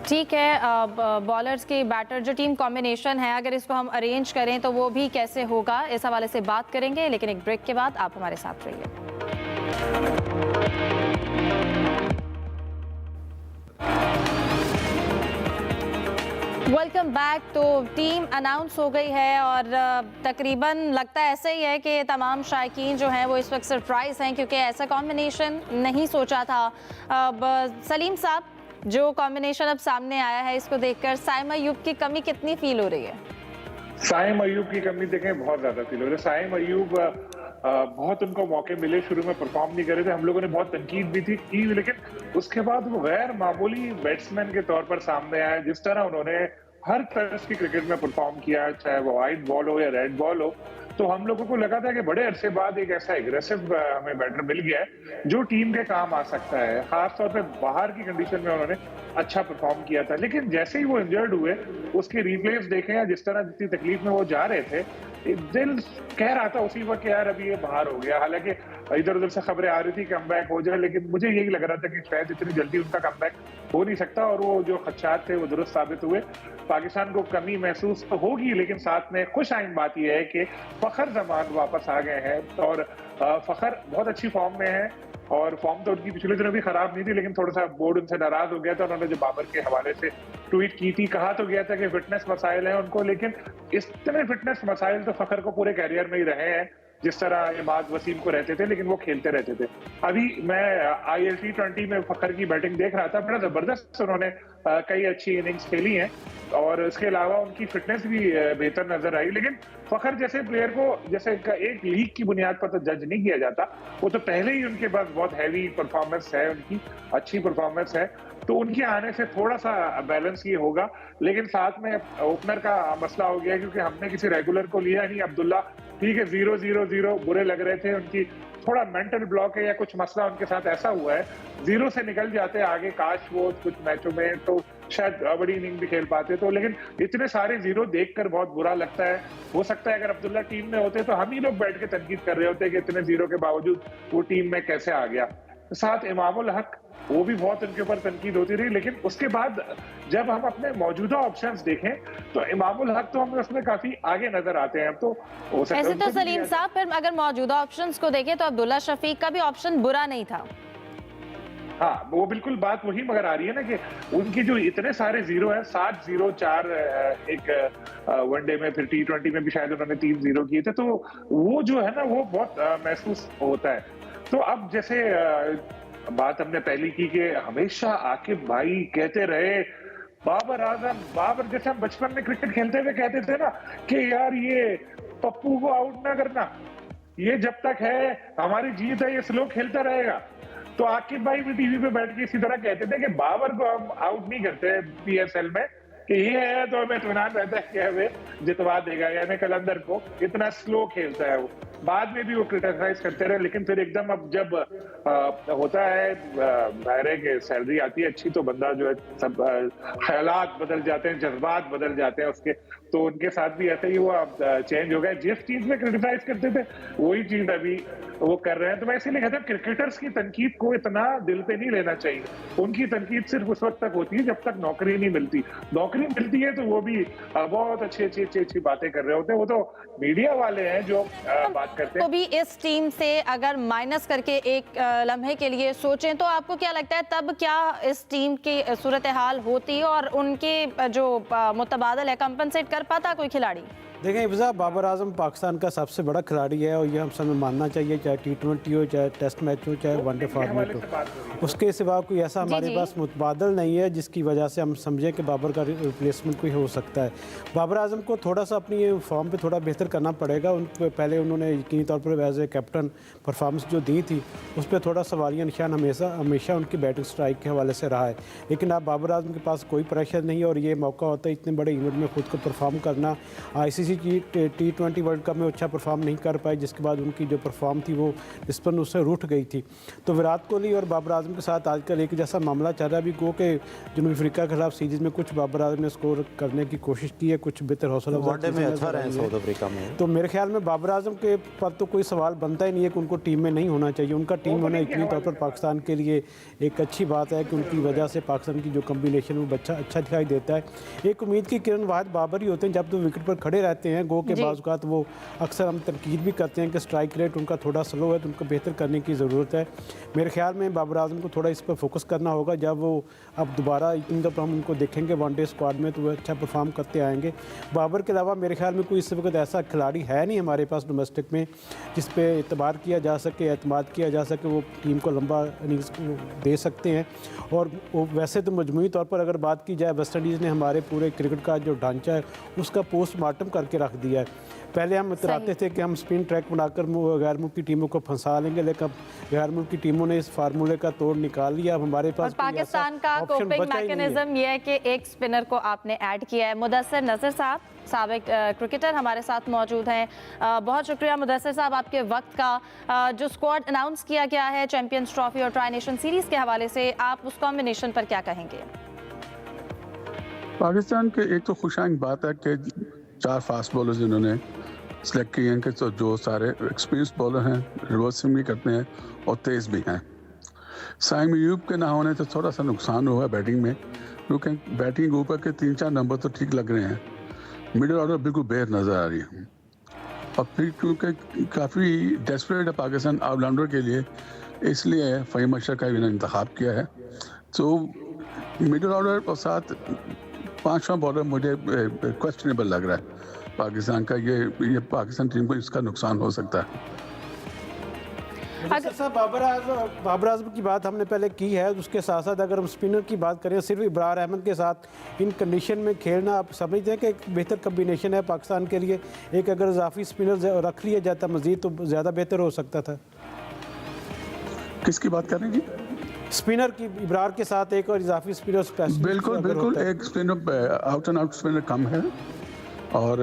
A: ठीक है, बॉलर्स की बैटर जो टीम कॉम्बिनेशन है, अगर इसको हम अरेंज करें तो वो भी कैसे होगा, इस हवाले से बात करेंगे, लेकिन एक ब्रेक के बाद आप हमारे साथ रहिए। Welcome back. तो टीम अनाउंस हो गई है और तकरीबन लगता है ऐसा ही है कि तमाम शायकीन जो हैं वो इस वक्त सरप्राइज़ हैं, क्योंकि ऐसा कॉम्बिनेशन नहीं सोचा था। अब सलीम साहब, जो कॉम्बिनेशन अब सामने आया है, इसको देखकर साइम अयूब की कमी कितनी फील हो रही है?
C: साइम अयूब की कमी देखें बहुत ज्यादा फील हो रही है। साइम अयूब बहुत उनको मौके मिले, शुरू में परफॉर्म नहीं कर रहे थे, हम लोगों ने बहुत तनकीद भी थी की, लेकिन उसके बाद वो गैर मामूली बैट्समैन के तौर पर सामने आए। जिस तरह उन्होंने हर तरह की क्रिकेट में परफॉर्म किया, चाहे वो व्हाइट बॉल हो या रेड बॉल हो, तो हम लोगों को लगा था कि बड़े अरसे बाद एक ऐसा एग्रेसिव हमें बैटर मिल गया है जो टीम के काम आ सकता है। खासतौर पे बाहर की कंडीशन में उन्होंने अच्छा परफॉर्म किया था, लेकिन जैसे ही वो इंजर्ड हुए, उसके रिप्लेस देखे या जिस तरह जितनी तकलीफ में वो जा रहे थे, दिल कह रहा था उसी वक्त यार अभी ये बाहर हो गया। हालांकि इधर उधर से खबरें आ रही थी कमबैक हो जाए, लेकिन मुझे यही लग रहा था कि शायद इतनी जल्दी उनका कमबैक हो नहीं सकता, और वो जो खदशात थे वो दुरुस्त साबित हुए। पाकिस्तान को कमी महसूस तो होगी, लेकिन साथ में खुश आइन बात यह है कि फखर जमान वापस आ गए हैं, और फखर बहुत अच्छी फॉर्म में है। और फॉर्म तो उनकी पिछले दिनों भी खराब नहीं थी, लेकिन थोड़ा सा बोर्ड उनसे नाराज हो गया था। उन्होंने जो बाबर के हवाले से ट्वीट की थी, कहा तो गया था कि फिटनेस मसाइल हैं उनको, लेकिन इतने फिटनेस मसाइल तो फखर को पूरे कैरियर में ही रहे हैं, जिस तरह इमाद वसीम को रहते थे, लेकिन वो खेलते रहते थे। अभी मैं IL T20 में फखर की बैटिंग देख रहा था, बड़ा जबरदस्त उन्होंने कई अच्छी इनिंग्स खेली हैं और इसके अलावा उनकी फिटनेस भी बेहतर नजर आई। लेकिन फखर जैसे प्लेयर को जैसे एक लीग की बुनियाद पर तो जज नहीं किया जाता, वो तो पहले ही उनके पास बहुत हैवी परफॉर्मेंस है, उनकी अच्छी परफॉर्मेंस है, तो उनके आने से थोड़ा सा बैलेंस ये होगा। लेकिन साथ में ओपनर का मसला हो गया क्योंकि हमने किसी रेगुलर को लिया नहीं। अब्दुल्ला ठीक है 0-0-0 बुरे लग रहे थे, उनकी थोड़ा मेंटल ब्लॉक है या कुछ मसला उनके साथ ऐसा हुआ है, 0 से निकल जाते आगे, काश वो कुछ मैचों में तो शायद बड़ी इनिंग भी खेल पाते। तो लेकिन इतने सारे 0 देखकर बहुत बुरा लगता है। हो सकता है अगर अब्दुल्ला टीम में होते तो हम ही लोग बैठ के तनकीद कर रहे होते कि इतने 0 के बावजूद वो टीम में कैसे आ गया। साथ इमामुल हक, वो भी बहुत उनके ऊपर तनकीद होती रही। लेकिन उसके बाद जब हम अपने मौजूदा ऑप्शंस देखें तो इमामुल हक तो हमें उसमें काफी आगे नजर आते हैं। अब तो हो सकता है
A: ऐसे तो सलीम साहब फिर अगर मौजूदा ऑप्शंस को देखें तो अब्दुल्ला शफीक का भी ऑप्शन बुरा नहीं था।
C: हाँ, वो बिल्कुल बात वही मगर आ रही है ना कि उनकी जो इतने सारे 0 हैं, 7-0-4 एक वनडे में, फिर T20 में भी शायद उन्होंने 3 0 किए थे, तो वो जो है ना वो बहुत महसूस होता है। तो अब जैसे बात हमने पहली की कि हमेशा आकिब भाई कहते रहे बाबर आजम, बाबर जैसे हम बचपन में क्रिकेट खेलते हुए कहते थे ना कि यार ये पप्पू को आउट ना करना, ये जब तक है हमारी जीत है, ये स्लो खेलता रहेगा। तो आकिब भाई भी टीवी पे बैठ के इसी तरह कहते थे कि बाबर को हम आउट नहीं करते PSL में, कि ये है तो हमें इत्मीनान रहता है कि हमें जितवा देगा, यानी कलंदर को इतना स्लो खेलता है वो। बाद में भी वो क्रिटिसाइज करते रहे, लेकिन फिर एकदम अब जब होता है दायरे के सैलरी आती है अच्छी, तो बंदा जो है सब ख्यालात बदल जाते हैं, जज्बात बदल जाते हैं उसके। तो उनके साथ भी ऐसा ही हुआ, अब चेंज हो गया। जिस चीज में क्रिटिसाइज करते थे वही चीज अभी वो कर रहे हैं। तो मैं इसीलिए कहता हूँ क्रिकेटर्स की तनकीद को इतना दिल पे नहीं लेना चाहिए। उनकी तनकीद सिर्फ उस वक्त तक होती है जब तक नौकरी नहीं मिलती। नौकरी मिलती है तो वो भी बहुत अच्छी बातें कर रहे होते हैं। वो तो मीडिया वाले हैं जो बात करते हैं।
A: तो भी इस टीम से अगर माइनस करके एक लम्हे के लिए सोचें तो आपको क्या लगता है तब क्या इस टीम की सूरत हाल होती और उनके जो मुतबादल है कंपनसेट कर पाता कोई खिलाड़ी?
D: देखें इब्जा, बाबर आजम पाकिस्तान का सबसे बड़ा खिलाड़ी है और ये हम सब मानना चाहिए, चाहे T20 हो, चाहे टेस्ट मैच हो, चाहे वनडे फॉर्मेट हो। उसके सिवा कोई ऐसा हमारे पास मुतबादल नहीं है जिसकी वजह से हम समझें कि बाबर का रिप्लेसमेंट कोई हो सकता है। बाबर आजम को थोड़ा सा अपनी फॉर्म पे थोड़ा बेहतर करना पड़ेगा। उन पहले उन्होंने यकीनी तौर पर एज ए कैप्टन परफॉर्मेंस जो दी थी उस पर थोड़ा सवालिया निशान हमेशा उनकी बैटिंग स्ट्राइक के हवाले से रहा है। लेकिन अब बाबर आजम के पास कोई प्रेशर नहीं है और ये मौका होता है इतने बड़े इवेंट में खुद को परफॉर्म करना। ICC T20 वर्ल्ड कप में अच्छा परफॉर्म नहीं कर पाए, जिसके बाद उनकी जो परफॉर्म थी वो डिस्पन उससे रूठ गई थी। तो विराट कोहली और बाबर आजम के साथ आजकल एक जैसा मामला चल रहा है। अभी गो के जनूबी अफ्रीका के खिलाफ सीरीज में कुछ बाबर आजम ने स्कोर करने की कोशिश की है, कुछ बेहतर हौसला तो मेरे ख्याल में बाबर आजम के पर तो कोई सवाल बनता ही नहीं है कि उनको टीम में नहीं होना चाहिए। उनका टीम होना यकीनी तौर पर पाकिस्तान के लिए एक अच्छी बात है कि उनकी वजह से पाकिस्तान की जो कम्बिनेशन वो अच्छा दिखाई देता है। एक उम्मीद की किरण वाहिद बाबर ही होते हैं जब तो विकेट पर खड़े रहते हैं। गो के बाज़ वो अक्सर हम तनकीद भी करते हैं कि स्ट्राइक रेट उनका थोड़ा स्लो है तो उनको बेहतर करने की ज़रूरत है। मेरे ख्याल में बाबर आजम को थोड़ा इस पर फोकस करना होगा। जब वो अब दोबारा इतनी दफ़ा हम उनको देखेंगे वनडे स्क्वाड में तो वो अच्छा परफॉर्म करते आएंगे। बाबर के अलावा मेरे ख्याल में कोई इस वक्त ऐसा खिलाड़ी है नहीं हमारे पास डोमेस्टिक में जिस पे एतबार किया जा सके, एतमाद किया जा सके, वो टीम को लंबा इनिंग्स दे सकते हैं। और वो वैसे तो मजमूई तौर पर अगर बात की जाए वेस्ट इंडीज़ ने हमारे पूरे क्रिकेट का जो ढांचा है उसका पोस्टमार्टम करके रख दिया है। पहले हम इतराते थे कि हम स्पिन ट्रैक बनाकर गैर मुल्की टीमों को फंसा लेंगे, लेकिन गैर मुल्की टीमों ने इस फार्मूले का तोड़ निकाल लिया। अब हमारे पास
A: पाकिस्तान का कोपिंग मैकेनिज्म ये है कि एक स्पिनर को आपने ऐड किया है। मुदस्सिर नज़र साहब साबिक क्रिकेटर हमारे साथ मौजूद हैं। बहुत शुक्रिया मुदस्सिर साहब आपके वक्त का। जो स्क्वाड अनाउंस किया गया है चैंपियंस ट्रॉफी और ट्राई नेशन सीरीज़ के हवाले से, आप उस कॉम्बिनेशन पर क्या कहेंगे?
E: पाकिस्तान के एक तो खुशाइन बात है कि 4 फास्ट बॉलर्स इन्होंने सेलेक्ट किए हैं कि तो जो सारे एक्सपीरियंस बॉलर हैं, रिवर्सिंग भी करते हैं और तेज़ भी हैं। साइम अयूब के ना होने से थोड़ा सा नुकसान हुआ बैटिंग में, क्योंकि बैटिंग ऊपर के 3-4 नंबर तो ठीक लग रहे हैं, मिडिल ऑर्डर बिल्कुल बेहद नज़र आ रही है। और फिर क्योंकि काफ़ी डेस्परेट है पाकिस्तान ऑलराउंडर के लिए, इसलिए फ़हीम अशरफ का इन्होंने इंतखाब किया है। तो मिडिल ऑर्डर और साथ 5वां बॉलर मुझे क्वेश्चनेबल लग रहा है पाकिस्तान का। ये पाकिस्तान टीम को इसका नुकसान हो सकता है।
D: अगर साहब बाबर आजम की बात हमने पहले की है, उसके साथ साथ अगर हम स्पिनर की बात करें, सिर्फ इब्रार अहमद के साथ इन कंडीशन में खेलना आप समझते हैं कि एक बेहतर कम्बिनेशन है पाकिस्तान के लिए? एक अगर इजाफी स्पिनर रख लिया जाता मजीद तो ज़्यादा बेहतर हो सकता था।
E: किसकी बात कर रहे हैं जी?
D: स्पिनर की, इब्रार के साथ एक और इजाफी स्पिनर।
E: बिल्कुल बिल्कुल, एक spinner out and out spinner कम है और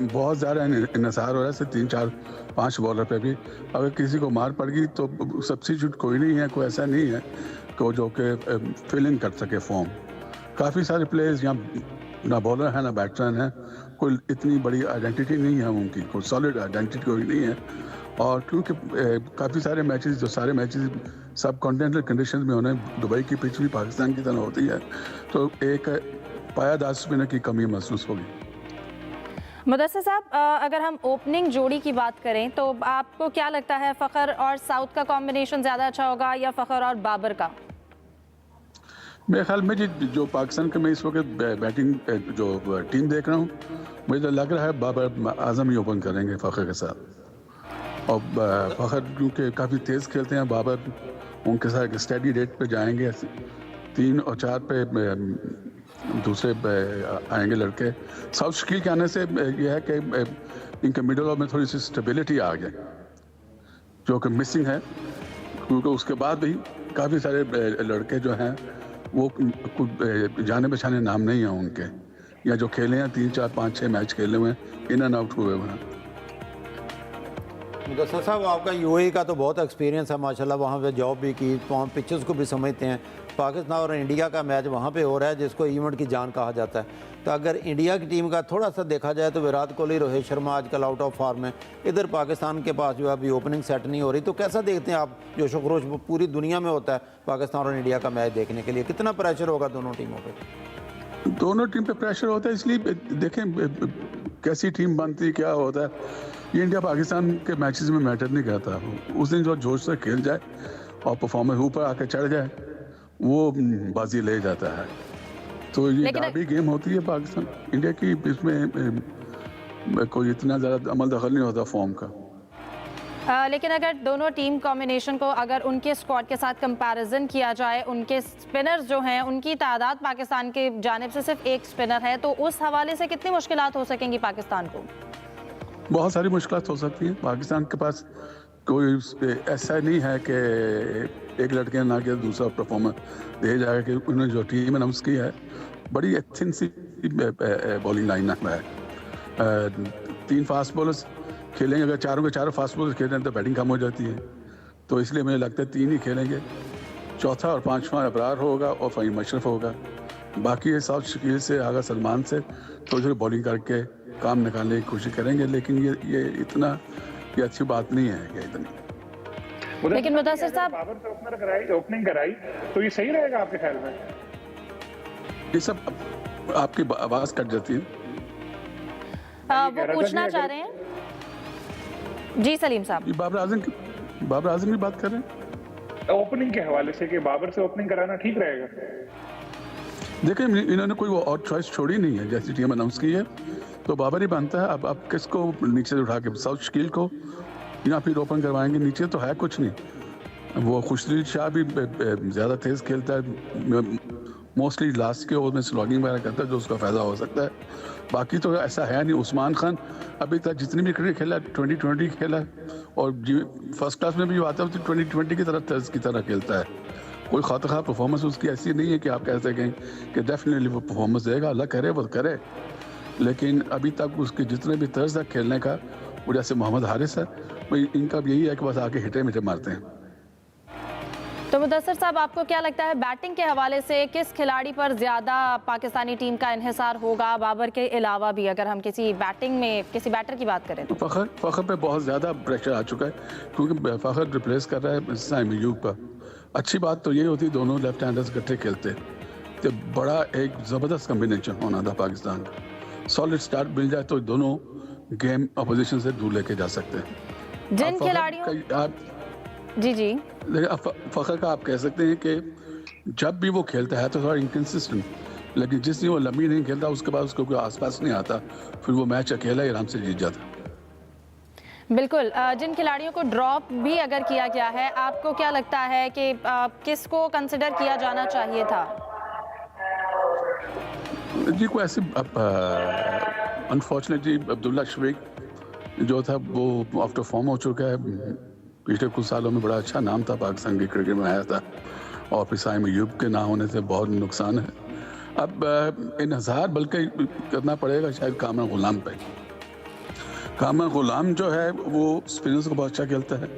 E: बहुत ज़्यादा इन्हिसार हो रहा है 3 4 5 बॉलर पे भी। अगर किसी को मार पड़ गई तो सब्सिट्यूट कोई नहीं है, कोई ऐसा नहीं है कि जो कि फिल इन कर सके फॉर्म। काफ़ी सारे प्लेयर्स यहाँ ना बॉलर हैं ना बैट्समैन हैं, कोई इतनी बड़ी आइडेंटिटी नहीं है उनकी, कोई सॉलिड आइडेंटिटी कोई नहीं है। और क्योंकि काफ़ी सारे मैचेस, जो सारे मैचेस सब कॉन्टिनेंटल कंडीशंस में होने, दुबई की पिच भी पाकिस्तान की तरह होती है, तो एक पायादार स्पिनर की कमी महसूस होगी।
A: मुदस्सिर साहब, अगर हम ओपनिंग जोड़ी की बात करें तो आपको क्या लगता है, फ़खर और साउथ का कॉम्बिनेशन ज़्यादा अच्छा होगा या फ़खर और बाबर का?
E: मेरे ख्याल में जो पाकिस्तान के मैं इस वक्त बैटिंग जो टीम देख रहा हूँ, मुझे तो लग रहा है बाबर आजम ही ओपन करेंगे फ़खर के साथ। और फ़खर क्योंकि काफ़ी तेज़ खेलते हैं, बाबर उनके साथ स्टडी रेट पे जाएंगे, 3 और 4 पे दूसरे आएंगे लड़के। साउथ शकील के आने से यह है कि इनके मिडल ऑफ में थोड़ी सी स्टेबिलिटी आ गई जो कि मिसिंग है, क्योंकि उसके बाद भी काफ़ी सारे लड़के जो हैं वो कुछ जाने बचाने नाम नहीं हैं उनके, या जो खेले हैं 3 4 5 6 मैच खेले हुए हैं, इन एंड आउट हुए हुए हैं।
B: मुदस्सिर साहब, आपका यूएई का तो बहुत एक्सपीरियंस है माशाल्लाह, वहाँ पे जॉब भी की, वहाँ पिचेस को भी समझते हैं। पाकिस्तान और इंडिया का मैच वहाँ पे हो रहा है जिसको इवेंट की जान कहा जाता है, तो अगर इंडिया की टीम का थोड़ा सा देखा जाए तो विराट कोहली, रोहित शर्मा आजकल आउट ऑफ फॉर्म है, इधर पाकिस्तान के पास जो है अभी ओपनिंग सेट नहीं हो रही, तो कैसा देखते हैं आप? जोश व खरोश पूरी दुनिया में होता है पाकिस्तान और इंडिया का मैच देखने के लिए, कितना प्रेशर होगा दोनों टीमों पर?
E: दोनों टीम पे प्रेशर होता है, इसलिए देखें कैसी टीम बनती है, क्या होता है। ये इंडिया पाकिस्तान के मैचेस में मैटर नहीं करता, उस दिन जो जोश से खेल जाए और परफॉर्मेंस ऊपर आकर चढ़ जाए वो बाजी ले जाता है। तो ये डाबी गेम होती है पाकिस्तान इंडिया की, इसमें कोई इतना ज़्यादा अमल दखल नहीं होता फॉर्म का।
A: लेकिन अगर दोनों टीम कॉम्बिनेशन को अगर उनके स्क्वाड के साथ कंपैरिजन किया जाए, उनके स्पिनर्स जो हैं उनकी तादाद पाकिस्तान के जानिब से सिर्फ एक स्पिनर है, तो उस हवाले से कितनी मुश्किलात हो सकेंगी पाकिस्तान को?
E: बहुत सारी मुश्किलात हो सकती हैं। पाकिस्तान के पास कोई ऐसा नहीं है कि एक लड़के ना के दूसरा परफॉर्मर दे जाएगा, कि उन्होंने जो टीम अनाउंस की है बड़ी थिन सी बॉलिंग लाइन है। 3 फास्ट बॉलर्स खेलेंगे, अगर चारों के चारों फास्ट बॉलर्स खेलें तो बैटिंग कम हो जाती है, तो इसलिए मुझे लगता है 3 ही खेलेंगे, चौथा और 5वां अबरार होगा और फ़हीम अशरफ होगा। बाकी ये साउथ शकील से आगा सलमान से थोड़ी थोड़ी बॉलिंग करके काम निकालने की कोशिश करेंगे, लेकिन ये इतना ये अच्छी बात नहीं है ये इतनी।
A: लेकिन मुदस्सिर साहब,
C: बाबर से ओपनिंग कराई तो ये सही रहेगा आपके ख्याल में?
E: ये सब आपकी आवाज़ कट जाती है।
A: वो पूछना चाह रहे हैं जी सलीम साहब।
E: बाबर आजम की बात कर रहे हैं
C: ओपनिंग के हवाले से कि बाबर से ओपनिंग कराना ठीक रहेगा?
E: देखिए, इन्होंने कोई और चॉइस छोड़ी नहीं है, जैसी टीम अनाउंस की है तो बाबर ही बनता है। अब किसको नीचे से उठा के, साउथ शकील को या फिर ओपन करवाएंगे? नीचे तो है कुछ नहीं। वो खुशदीद शाह भी ज़्यादा तेज़ खेलता है, मोस्टली लास्ट के ओवर में स्लॉगिंग वगैरह करता है, जो उसका फ़ायदा हो सकता है। बाकी तो ऐसा है नहीं। उस्मान खान अभी तक जितनी भी क्रिकेट खेला 2020 खेला, और फर्स्ट क्लास में भी आता है तो 2020 की तरह खेलता है। कोई खातखा परफॉर्मेंस उसकी ऐसी नहीं है कि आप कह सकें कि डेफिनेटली वो परफॉर्मेंस देगा, अल्लाह करे वो करे, लेकिन अभी तक उसके जितने भी तर्ज है खेलने का, वो जैसे मोहम्मद हारिस है, इनका भी यही है कि बस आके हिटे मिटे मारते हैं।
A: तो मुदस्सिर साहब, आपको क्या लगता है बैटिंग के हवाले से किस खिलाड़ी पर ज़्यादा पाकिस्तानी टीम का इन्हिसार होगा, बाबर के अलावा भी? अगर हम किसी बैटिंग में किसी बैटर की बात करें तो
E: फ़खर पे बहुत ज़्यादा प्रेशर आ चुका है, क्योंकि फ़खर रिप्लेस कर रहा है साइम अयूब पर। अच्छी बात तो ये होती दोनों लेफ्ट हैंडर्स इकट्ठे खेलते, तो बड़ा एक ज़बरदस्त कम्बिनेशन होना था पाकिस्तान का। सॉलिड स्टार्ट मिल जाए तो दोनों गेम अपोजिशन से दूर लेके जा सकते हैं।
A: जिन खिलाड़ियों जी
E: फ़खर का आप कह सकते हैं कि जब भी वो खेलता है तो थोड़ा इनकन्सिस्टेंट, लेकिन जिस दिन वो लंबी नहीं खेलता उसके बाद उसको कोई आसपास नहीं आता, फिर वो मैच अकेला ही आराम से जीत जाता।
A: बिल्कुल, जिन खिलाड़ियों को ड्रॉप भी अगर किया गया है, आपको क्या लगता है कि किसको कंसिडर किया जाना चाहिए था?
E: जी कोई ऐसी अनफॉर्चुनेटली अब्दुल्ला शफीक जो था वो आफ्टर फॉर्म हो चुका है। पिछले कुछ सालों में बड़ा अच्छा नाम था पाकिस्तान के क्रिकेट में आया था, और फिर साइम अयूब के ना होने से बहुत नुकसान है। अब इन्हिसार बल्कि करना पड़ेगा शायद कामरान गुलाम पे। कामरान गुलाम जो है वो स्पिनर्स को बहुत अच्छा खेलता है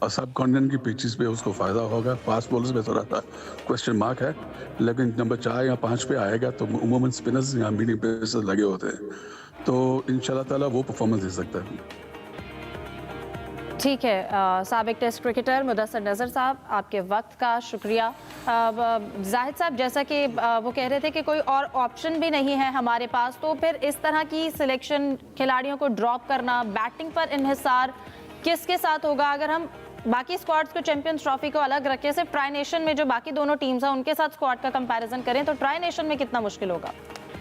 E: और सब कॉन्टिनेंट की पिचेस पे उसको फ़ायदा होगा। फास्ट बॉलर्स में थोड़ा सा क्वेश्चन मार्क है, लेकिन नंबर 4 या 5 पे आएगा तो उमूमन स्पिनर्स या मीडियम पेसर्स लगे होते हैं, तो इंशाल्लाह ताला वो परफॉर्मेंस दे सकता है।
A: ठीक है, साबिक टेस्ट क्रिकेटर मुदस्सर नज़र साहब, आपके वक्त का शुक्रिया। जाहिद साहब, जैसा कि वो कह रहे थे कि कोई और ऑप्शन भी नहीं है हमारे पास, तो फिर इस तरह की सिलेक्शन, खिलाड़ियों को ड्रॉप करना, बैटिंग पर इन्हिसार किसके साथ होगा? अगर हम बाकी स्क्वाड्स को, चैंपियंस ट्रॉफी को अलग रखें, सिर्फ ट्राई नेशन में जो बाकी दोनों टीम्स हैं उनके साथ स्क्वाड का कंपैरिजन करें, तो ट्राई नेशन में कितना मुश्किल होगा?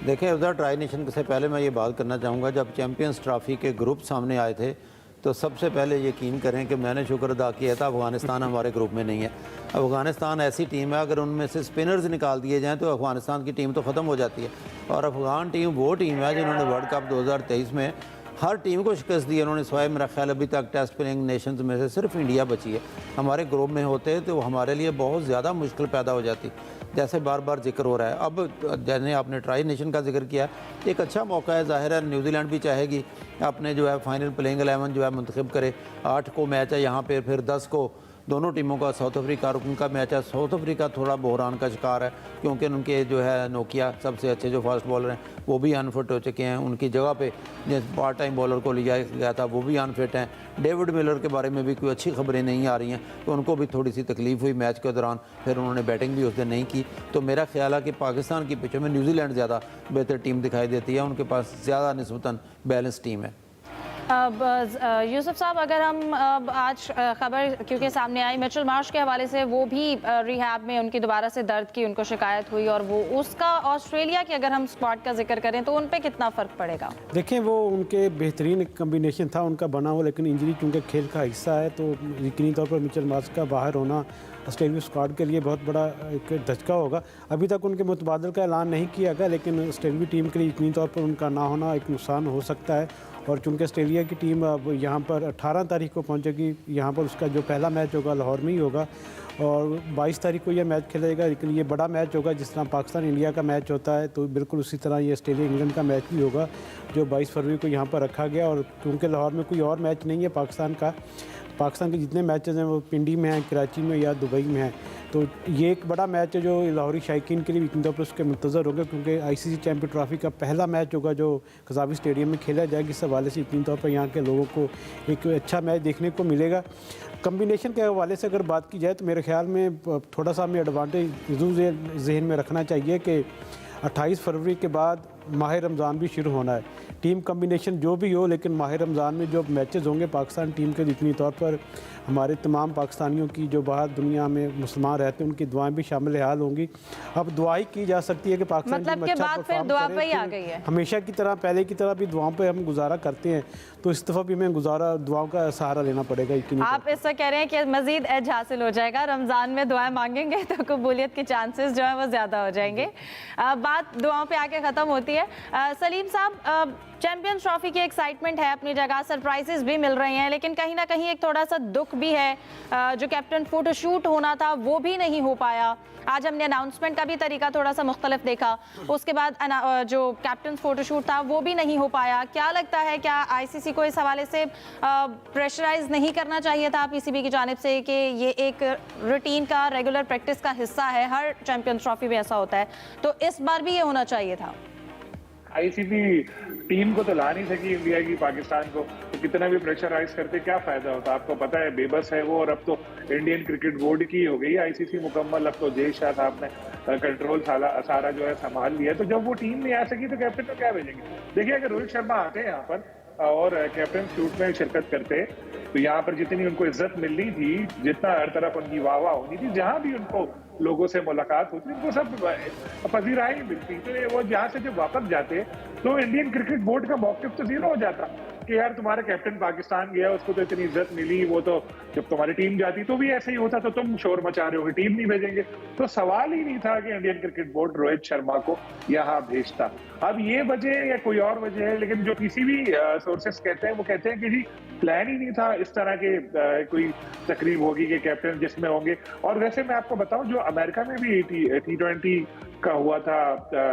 B: देखिए, उधर ट्राई नेशन से पहले मैं ये बात करना चाहूँगा, जब चैंपियंस ट्रॉफी के ग्रुप सामने आए थे तो सबसे पहले यकीन करें कि मैंने शुक्र अदा किया था अफ़गानिस्तान हमारे ग्रुप में नहीं है। अफ़गानिस्तान ऐसी टीम है, अगर उनमें से स्पिनर्स निकाल दिए जाएँ तो अफ़गानिस्तान की टीम तो ख़त्म हो जाती है। और अफ़गान टीम वो टीम है जिन्होंने वर्ल्ड कप 2023 में हर टीम को शिकस्त दी। उन्होंने सिवाय मेरा ख्याल अभी तक टेस्ट प्लेइंग नेशंस में से सिर्फ इंडिया बची है। हमारे ग्रुप में होते तो हमारे लिए बहुत ज़्यादा मुश्किल पैदा हो जाती, जैसे बार बार जिक्र हो रहा है। अब जैसे आपने ट्राई नेशन का जिक्र किया, एक अच्छा मौका है। ज़ाहिर है न्यूजीलैंड भी चाहेगी अपने जो है फाइनल प्लेइंग 11 जो है मुंतखब करे। 8 को मैच है यहाँ पे, फिर 10 को दोनों टीमों का साउथ अफ्रीका और उनका मैच है। साउथ अफ्रीका थोड़ा बहरान का शिकार है क्योंकि उनके जो है नोकिया सबसे अच्छे जो फास्ट बॉलर हैं वो भी अनफिट हो चुके हैं। उनकी जगह पे जिस पार्ट टाइम बॉलर को लिया गया था वो भी अनफिट हैं। डेविड मिलर के बारे में भी कोई अच्छी खबरें नहीं आ रही हैं, तो उनको भी थोड़ी सी तकलीफ हुई मैच के दौरान, फिर उन्होंने बैटिंग भी उस दिन नहीं की। तो मेरा ख्याल है कि पाकिस्तान की पिचों में न्यूजीलैंड ज़्यादा बेहतर टीम दिखाई देती है, उनके पास ज़्यादा निस्बतन बैलेंस टीम है।
A: अब यूसुफ साहब, अगर हम आज खबर क्योंकि सामने आई मिचेल मार्श के हवाले से, वो भी रिहैब में, उनकी दोबारा से दर्द की उनको शिकायत हुई, और वो उसका ऑस्ट्रेलिया की अगर हम स्क्वाड का जिक्र करें तो उन पे कितना फ़र्क पड़ेगा? देखें,
D: वो उनके बेहतरीन कम्बिनेशन था उनका बना हो, लेकिन इंजरी चूँकि खेल का हिस्सा है तो यकीनी तौर पर मिचेल मार्श का बाहर होना ऑस्ट्रेलिया स्क्वाड के लिए बहुत बड़ा एक धचका होगा। अभी तक उनके मुतबादल का ऐलान नहीं किया गया, लेकिन ऑस्ट्रेलियाई टीम के लिए यकीनी तौर पर उनका ना होना एक नुकसान हो सकता है। और चूँकि ऑस्ट्रेलिया की टीम अब यहाँ पर 18 तारीख को पहुँचेगी, यहाँ पर उसका जो पहला मैच होगा लाहौर में ही होगा, और 22 तारीख को यह मैच खेलेगा। लेकिन ये बड़ा मैच होगा, जिस तरह पाकिस्तान इंडिया का मैच होता है, तो बिल्कुल उसी तरह ये ऑस्ट्रेलिया इंग्लैंड का मैच भी होगा जो 22 फरवरी को यहाँ पर रखा गया। और क्योंकि लाहौर में कोई और मैच नहीं है पाकिस्तान के जितने मैचेस हैं वो पिंडी में हैं, कराची में या दुबई में हैं, तो ये एक बड़ा मैच है जो लाहौरी शायकीन के लिए इतने तौर पर उसके मुंतज़र होगा, क्योंकि आईसीसी चैंपियन ट्रॉफी का पहला मैच होगा जो कज़ावी स्टेडियम में खेला जाएगा। इस हवाले से यकीनी तौर पर यहाँ के लोगों को एक अच्छा मैच देखने को मिलेगा। कम्बिनेशन के हवाले से अगर बात की जाए तो मेरे ख्याल में थोड़ा सा हमें एडवांटेज जहन में रखना चाहिए कि 28 फरवरी के बाद माह रमज़ान भी शुरू होना है। टीम कम्बिनेशन जो भी हो, लेकिन माह रमज़ान में जो मैचेस होंगे पाकिस्तान टीम के, यकीनी तौर पर हमारे तमाम पाकिस्तानियों की जो बाहर दुनिया में मुसलमान रहते हैं उनकी दुआएं भी शामिल हाल होंगी। अब दुआ ही की जा सकती है कि पाकिस्तान
A: मतलब के बाद फिर दुआ पे ही आ गई है।
D: हमेशा की तरह, पहले की तरह भी दुआओं पे हम गुजारा करते हैं, तो इस दफ़ा भी हमें दुआओं का सहारा लेना पड़ेगा।
A: आप इससे कह रहे हैं कि मजीद एज हासिल हो जाएगा, रमज़ान में दुआएं मांगेंगे तो कबूलियत के चांसेस जो है वो ज़्यादा हो जाएंगे। बात दुआओं पे आके ख़त्म होती है। सलीम साहब, चैंपियंस ट्रॉफी की एक्साइटमेंट है अपनी जगह, सरप्राइजेस भी मिल रही हैं, लेकिन कहीं ना कहीं एक थोड़ा सा दुख भी है, जो कैप्टन फोटोशूट होना था वो भी नहीं हो पाया। आज हमने अनाउंसमेंट का भी तरीका थोड़ा सा मुख्तलिफ देखा, उसके बाद जो कैप्टन फोटोशूट था वो भी नहीं हो पाया। क्या लगता है, क्या आईसीसी को इस हवाले से प्रेशराइज नहीं करना चाहिए था पीसीबी की जानिब से कि ये एक रूटीन का, रेगुलर प्रैक्टिस का हिस्सा है, हर चैंपियंस ट्रॉफी में ऐसा होता है, तो इस बार भी ये होना चाहिए था?
C: आईसीसी टीम को तो ला नहीं सकी इंडिया की पाकिस्तान को, तो कितना भी प्रेशराइज करते क्या फायदा होता? आपको पता है बेबस है वो, और अब तो इंडियन क्रिकेट बोर्ड की हो गई आईसीसी मुकम्मल। अब तो जय शाह साहब ने कंट्रोल सारा जो है संभाल लिया, तो जब वो टीम नहीं आ सकी तो कैप्टन को क्या भेजेंगे? देखिए, अगर रोहित शर्मा आते हैं यहाँ पर और कैप्टन शूट में शिरकत करते, तो यहाँ पर जितनी उनको इज्जत मिलनी थी, जितना हर तरफ उनकी वाह होनी थी, जहां भी उनको लोगों से मुलाकात होती, उनको सब पजीराई मिलती, तो वो जहाँ से जब वापस जाते तो इंडियन क्रिकेट बोर्ड का मौक़िफ़ तो जीरो हो जाता। कि यार तुम्हारा कैप्टन पाकिस्तान गया, उसको तो इतनी इज्जत मिली, वो तो जब तुम्हारी टीम जाती तो भी ऐसे ही होता, तो तुम शोर मचा रहे हो कि टीम नहीं भेजेंगे। तो सवाल ही नहीं था कि Indian cricket board Rohit Sharma को यहाँ भेजता। अब ये वजह या कोई और वजह है, लेकिन जो किसी भी सोर्सेस कहते हैं वो कहते हैं कि जी प्लान ही नहीं था इस तरह के कोई तकरीब होगी कि कैप्टन जिसमें होंगे। और वैसे मैं आपको बताऊं, जो अमेरिका में भी T20 का हुआ था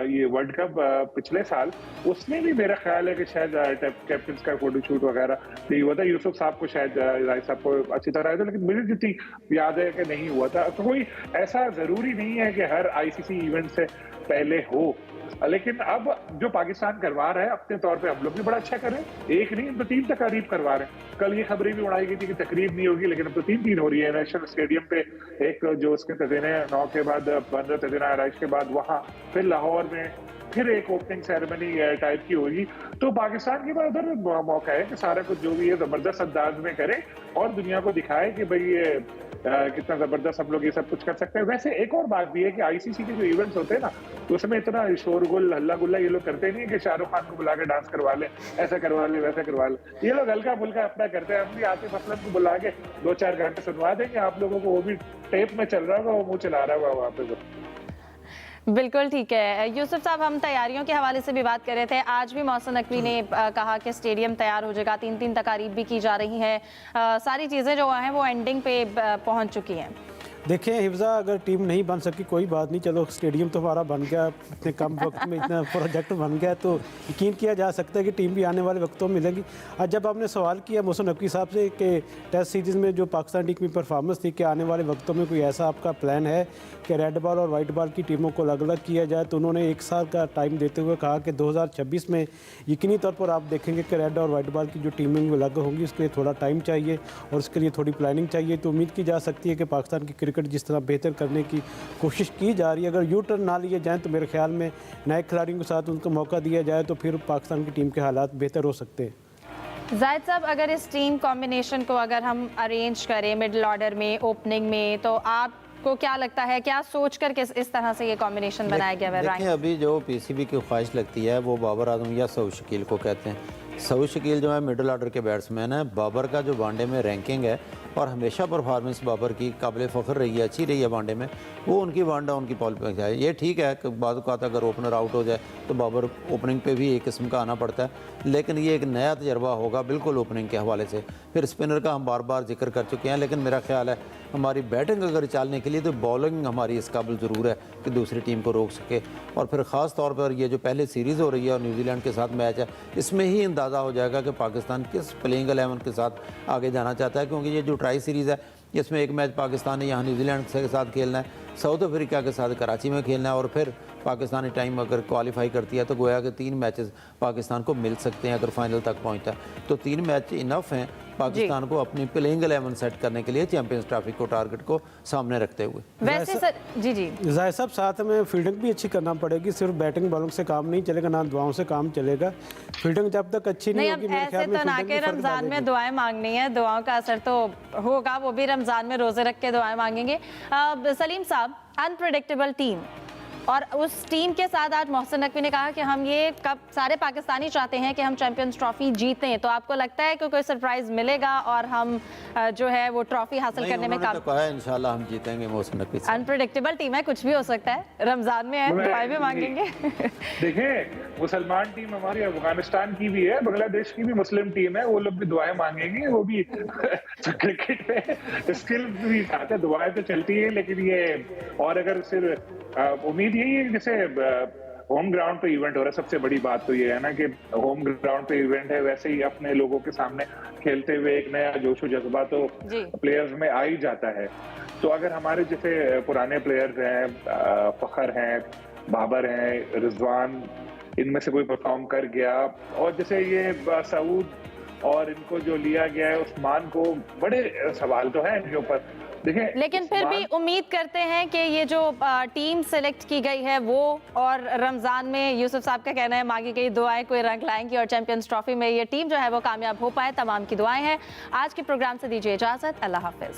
C: ये वर्ल्ड कप पिछले साल, उसमें भी मेरा ख्याल है कि शायद कैप्टन का फोटो शूट वगैरह नहीं हुआ था। यूसुफ साहब को शायद राय साहब को अच्छी तरह आया था, लेकिन मुझे जितनी याद है कि नहीं हुआ था। तो कोई ऐसा जरूरी नहीं है कि हर ICC इवेंट से पहले हो, लेकिन अब जो पाकिस्तान करवा रहा है अपने तौर पे हम लोग भी बड़ा अच्छा कर रहे हैं। एक नहीं, तो 3 तकरीब करवा रहे हैं। कल ये खबरें भी उड़ाई गई थी कि तकरीब नहीं होगी, लेकिन अब तो 3 हो रही है। नेशनल स्टेडियम पे एक जो उसके तजीने 9 के बाद 15 तजीना आराइश के बाद वहाँ, फिर लाहौर में फिर एक ओपनिंग सेरेमनी टाइप की होगी। तो पाकिस्तान के पास उधर मौका है कि सारा कुछ जो भी है जबरदस्त अंदाज में करे और दुनिया को दिखाए कि भाई ये कितना जबरदस्त हम लोग ये सब कुछ कर सकते हैं। वैसे एक और बात भी है कि ICC के जो इवेंट्स होते हैं ना, तो उसमें इतना शोरगुल हल्ला गुल्ला ये लोग करते नहीं है कि शाहरुख खान को बुला के डांस करवा ले, ऐसा करवा ले, वैसा करवा ले। ये लोग हल्का फुल्का अपना करते हैं। हम भी आतिफ असलम को बुला के 2-4 घंटे सुनवा देंगे आप लोगों को, वो भी टेप में चल रहा होगा, वो मुंह चला रहा होगा वहाँ पे।
A: बिल्कुल ठीक है। यूसुफ साहब, हम तैयारियों के हवाले से भी बात कर रहे थे। आज भी मोहसिन नकवी ने कहा कि स्टेडियम तैयार हो जाएगा, 3 तकारीब भी की जा रही हैं, सारी चीज़ें जो हैं वो एंडिंग पे पहुंच चुकी हैं।
D: देखिए हिफ्जा, अगर टीम नहीं बन सकी कोई बात नहीं, चलो स्टेडियम तो हमारा बन गया, इतने कम वक्त में इतना प्रोजेक्ट बन गया, तो यकीन किया जा सकता है कि टीम भी आने वाले वक्तों में मिलेगी। आज जब आपने सवाल किया मोहसिन नकवी साहब से कि टेस्ट सीरीज़ में जो पाकिस्तान टीम की परफॉर्मेंस थी कि आने वाले वक्तों में कोई ऐसा आपका प्लान है कि रेड बॉल और वाइट बॉल की टीमों को अलग अलग किया जाए, तो उन्होंने 1 साल का टाइम देते हुए कहा कि 2026 में यकीनी तौर पर आप देखेंगे कि रेड और वाइट बॉल की जो टीमें अलग होंगी, उसके लिए थोड़ा टाइम चाहिए और उसके लिए थोड़ी प्लानिंग चाहिए। तो उम्मीद की जा सकती है कि पाकिस्तान की क्रिकेट जिस तरह बेहतर करने की कोशिश की जा रही है, अगर यू टर्न ना लिए जाएँ तो मेरे ख्याल में नए खिलाड़ियों के साथ उनको मौका दिया जाए तो फिर पाकिस्तान की टीम के हालात बेहतर हो सकते हैं।
A: जाहिद साहब, अगर इस टीम कॉम्बिनेशन को अगर हम अरेंज करें मिडिल ऑर्डर में, ओपनिंग में, तो आपको क्या लगता है, क्या सोच कर के इस तरह से ये कॉम्बिनेशन बनाया गया है?
B: देखिए, अभी जो PCB की ख्वाहिश लगती है वो बाबर आजम या सऊद शकील को कहते हैं। सऊद शकील जो है मिडिल ऑर्डर के बैट्समैन है। बाबर का जो वनडे में रैंकिंग है और हमेशा परफॉर्मेंस बाबर की काबिल फ़ख्र रही है, अच्छी रही है वनडे में, वो उनकी वन डाउन की पॉल पे है। ये ठीक है कि बाद का अगर ओपनर आउट हो जाए तो बाबर ओपनिंग पे भी एक किस्म का आना पड़ता है, लेकिन ये एक नया तजर्बा होगा बिल्कुल ओपनिंग के हवाले से। फिर स्पिनर का हम बार बार जिक्र कर चुके हैं, लेकिन मेरा ख्याल है हमारी बैटिंग अगर चलने के लिए तो बॉलिंग हमारी इस काबिल ज़रूर है कि दूसरी टीम को रोक सके। और फिर ख़ास तौर पर ये जो पहले सीरीज़ हो रही है और न्यूजीलैंड के साथ मैच है, इसमें ही अंदाज़ा हो जाएगा कि पाकिस्तान किस प्लेइंग 11 के साथ आगे जाना चाहता है, क्योंकि ये जो ट्राई सीरीज़ है इसमें एक मैच पाकिस्तान ने यहाँ न्यूजीलैंड के साथ खेलना है, साउथ अफ्रीका के साथ कराची में खेलना है, और फिर पाकिस्तानी टाइम अगर क्वालिफाई करती है तो गोया कि 3 मैचेस पाकिस्तान को मिल सकते हैं अगर फाइनल तक पहुँचता है। तो 3 मैच इनफ हैं पाकिस्तान को अपनी प्लेइंग 11 सेट करने के लिए चैंपियंस ट्रॉफी को टारगेट को सामने रखते हुए।
A: वैसे सर जी
D: जाहिर साहब, साथ में फील्डिंग भी अच्छी करना पड़ेगी, सिर्फ बैटिंग बॉलिंग से काम नहीं चलेगा, ना दुआओं से काम चलेगा। फील्डिंग जब तक अच्छी नहीं होगी, मेरे ख्याल में
A: ऐसे तो ना के रमजान में दुआएं मांगनी है, दुआओं का असर तो होगा, वो भी रमजान में रोजे रख के दुआएं मांगेंगे। सलीम साहब, अनप्रेडिक्टेबल टीम और उस टीम के साथ आज मोहसिन नकवी ने कहा कि हम ये कब सारे पाकिस्तानी चाहते हैं कि हम चैंपियंस ट्रॉफी जीतें, तो आपको लगता है कि कोई सरप्राइज मिलेगा और हम जो है वो ट्रॉफी हासिल करने में कामयाब?
B: इंशाल्लाह हम जीतेंगे मोहसिन नकवी से।
A: अनप्रेडिक्टेबल टीम है, कुछ भी हो सकता है, रमजान में है, दुआएं भी मांगेंगे।
C: देखिए, मुसलमान टीम हमारी अफगानिस्तान की भी है, बांग्लादेश की भी मुस्लिम टीम है, वो लोग भी दुआएं मांगेंगे, वो भी क्रिकेट में स्किल भी चाहते हैं, दुआएं तो चलती है, लेकिन ये और अगर सिर्फ उम्मीद यही है, जैसे होम ग्राउंड पे इवेंट हो रहा है, सबसे बड़ी बात तो ये है ना कि होम ग्राउंड पे इवेंट है, वैसे ही अपने लोगों के सामने खेलते हुए एक नया जोश और जज्बा तो प्लेयर्स में आ ही जाता है। तो अगर हमारे जैसे पुराने प्लेयर्स हैं, फखर हैं, बाबर हैं, रिजवान, इनमें से कोई परफॉर्म कर गया, और जैसे ये सऊद और इनको जो लिया गया है उस्मान को, बड़े सवाल तो हैं इनके ऊपर।
A: लेकिन फिर भी उम्मीद करते हैं कि ये जो टीम सेलेक्ट की गई है वो, और रमजान में यूसुफ साहब का कहना है मांगी गई दुआएं कोई रंग लाएंगी और चैंपियंस ट्रॉफी में ये टीम जो है वो कामयाब हो पाए, तमाम की दुआएं हैं। आज के प्रोग्राम से दीजिए इजाजत, अल्लाह हाफिज।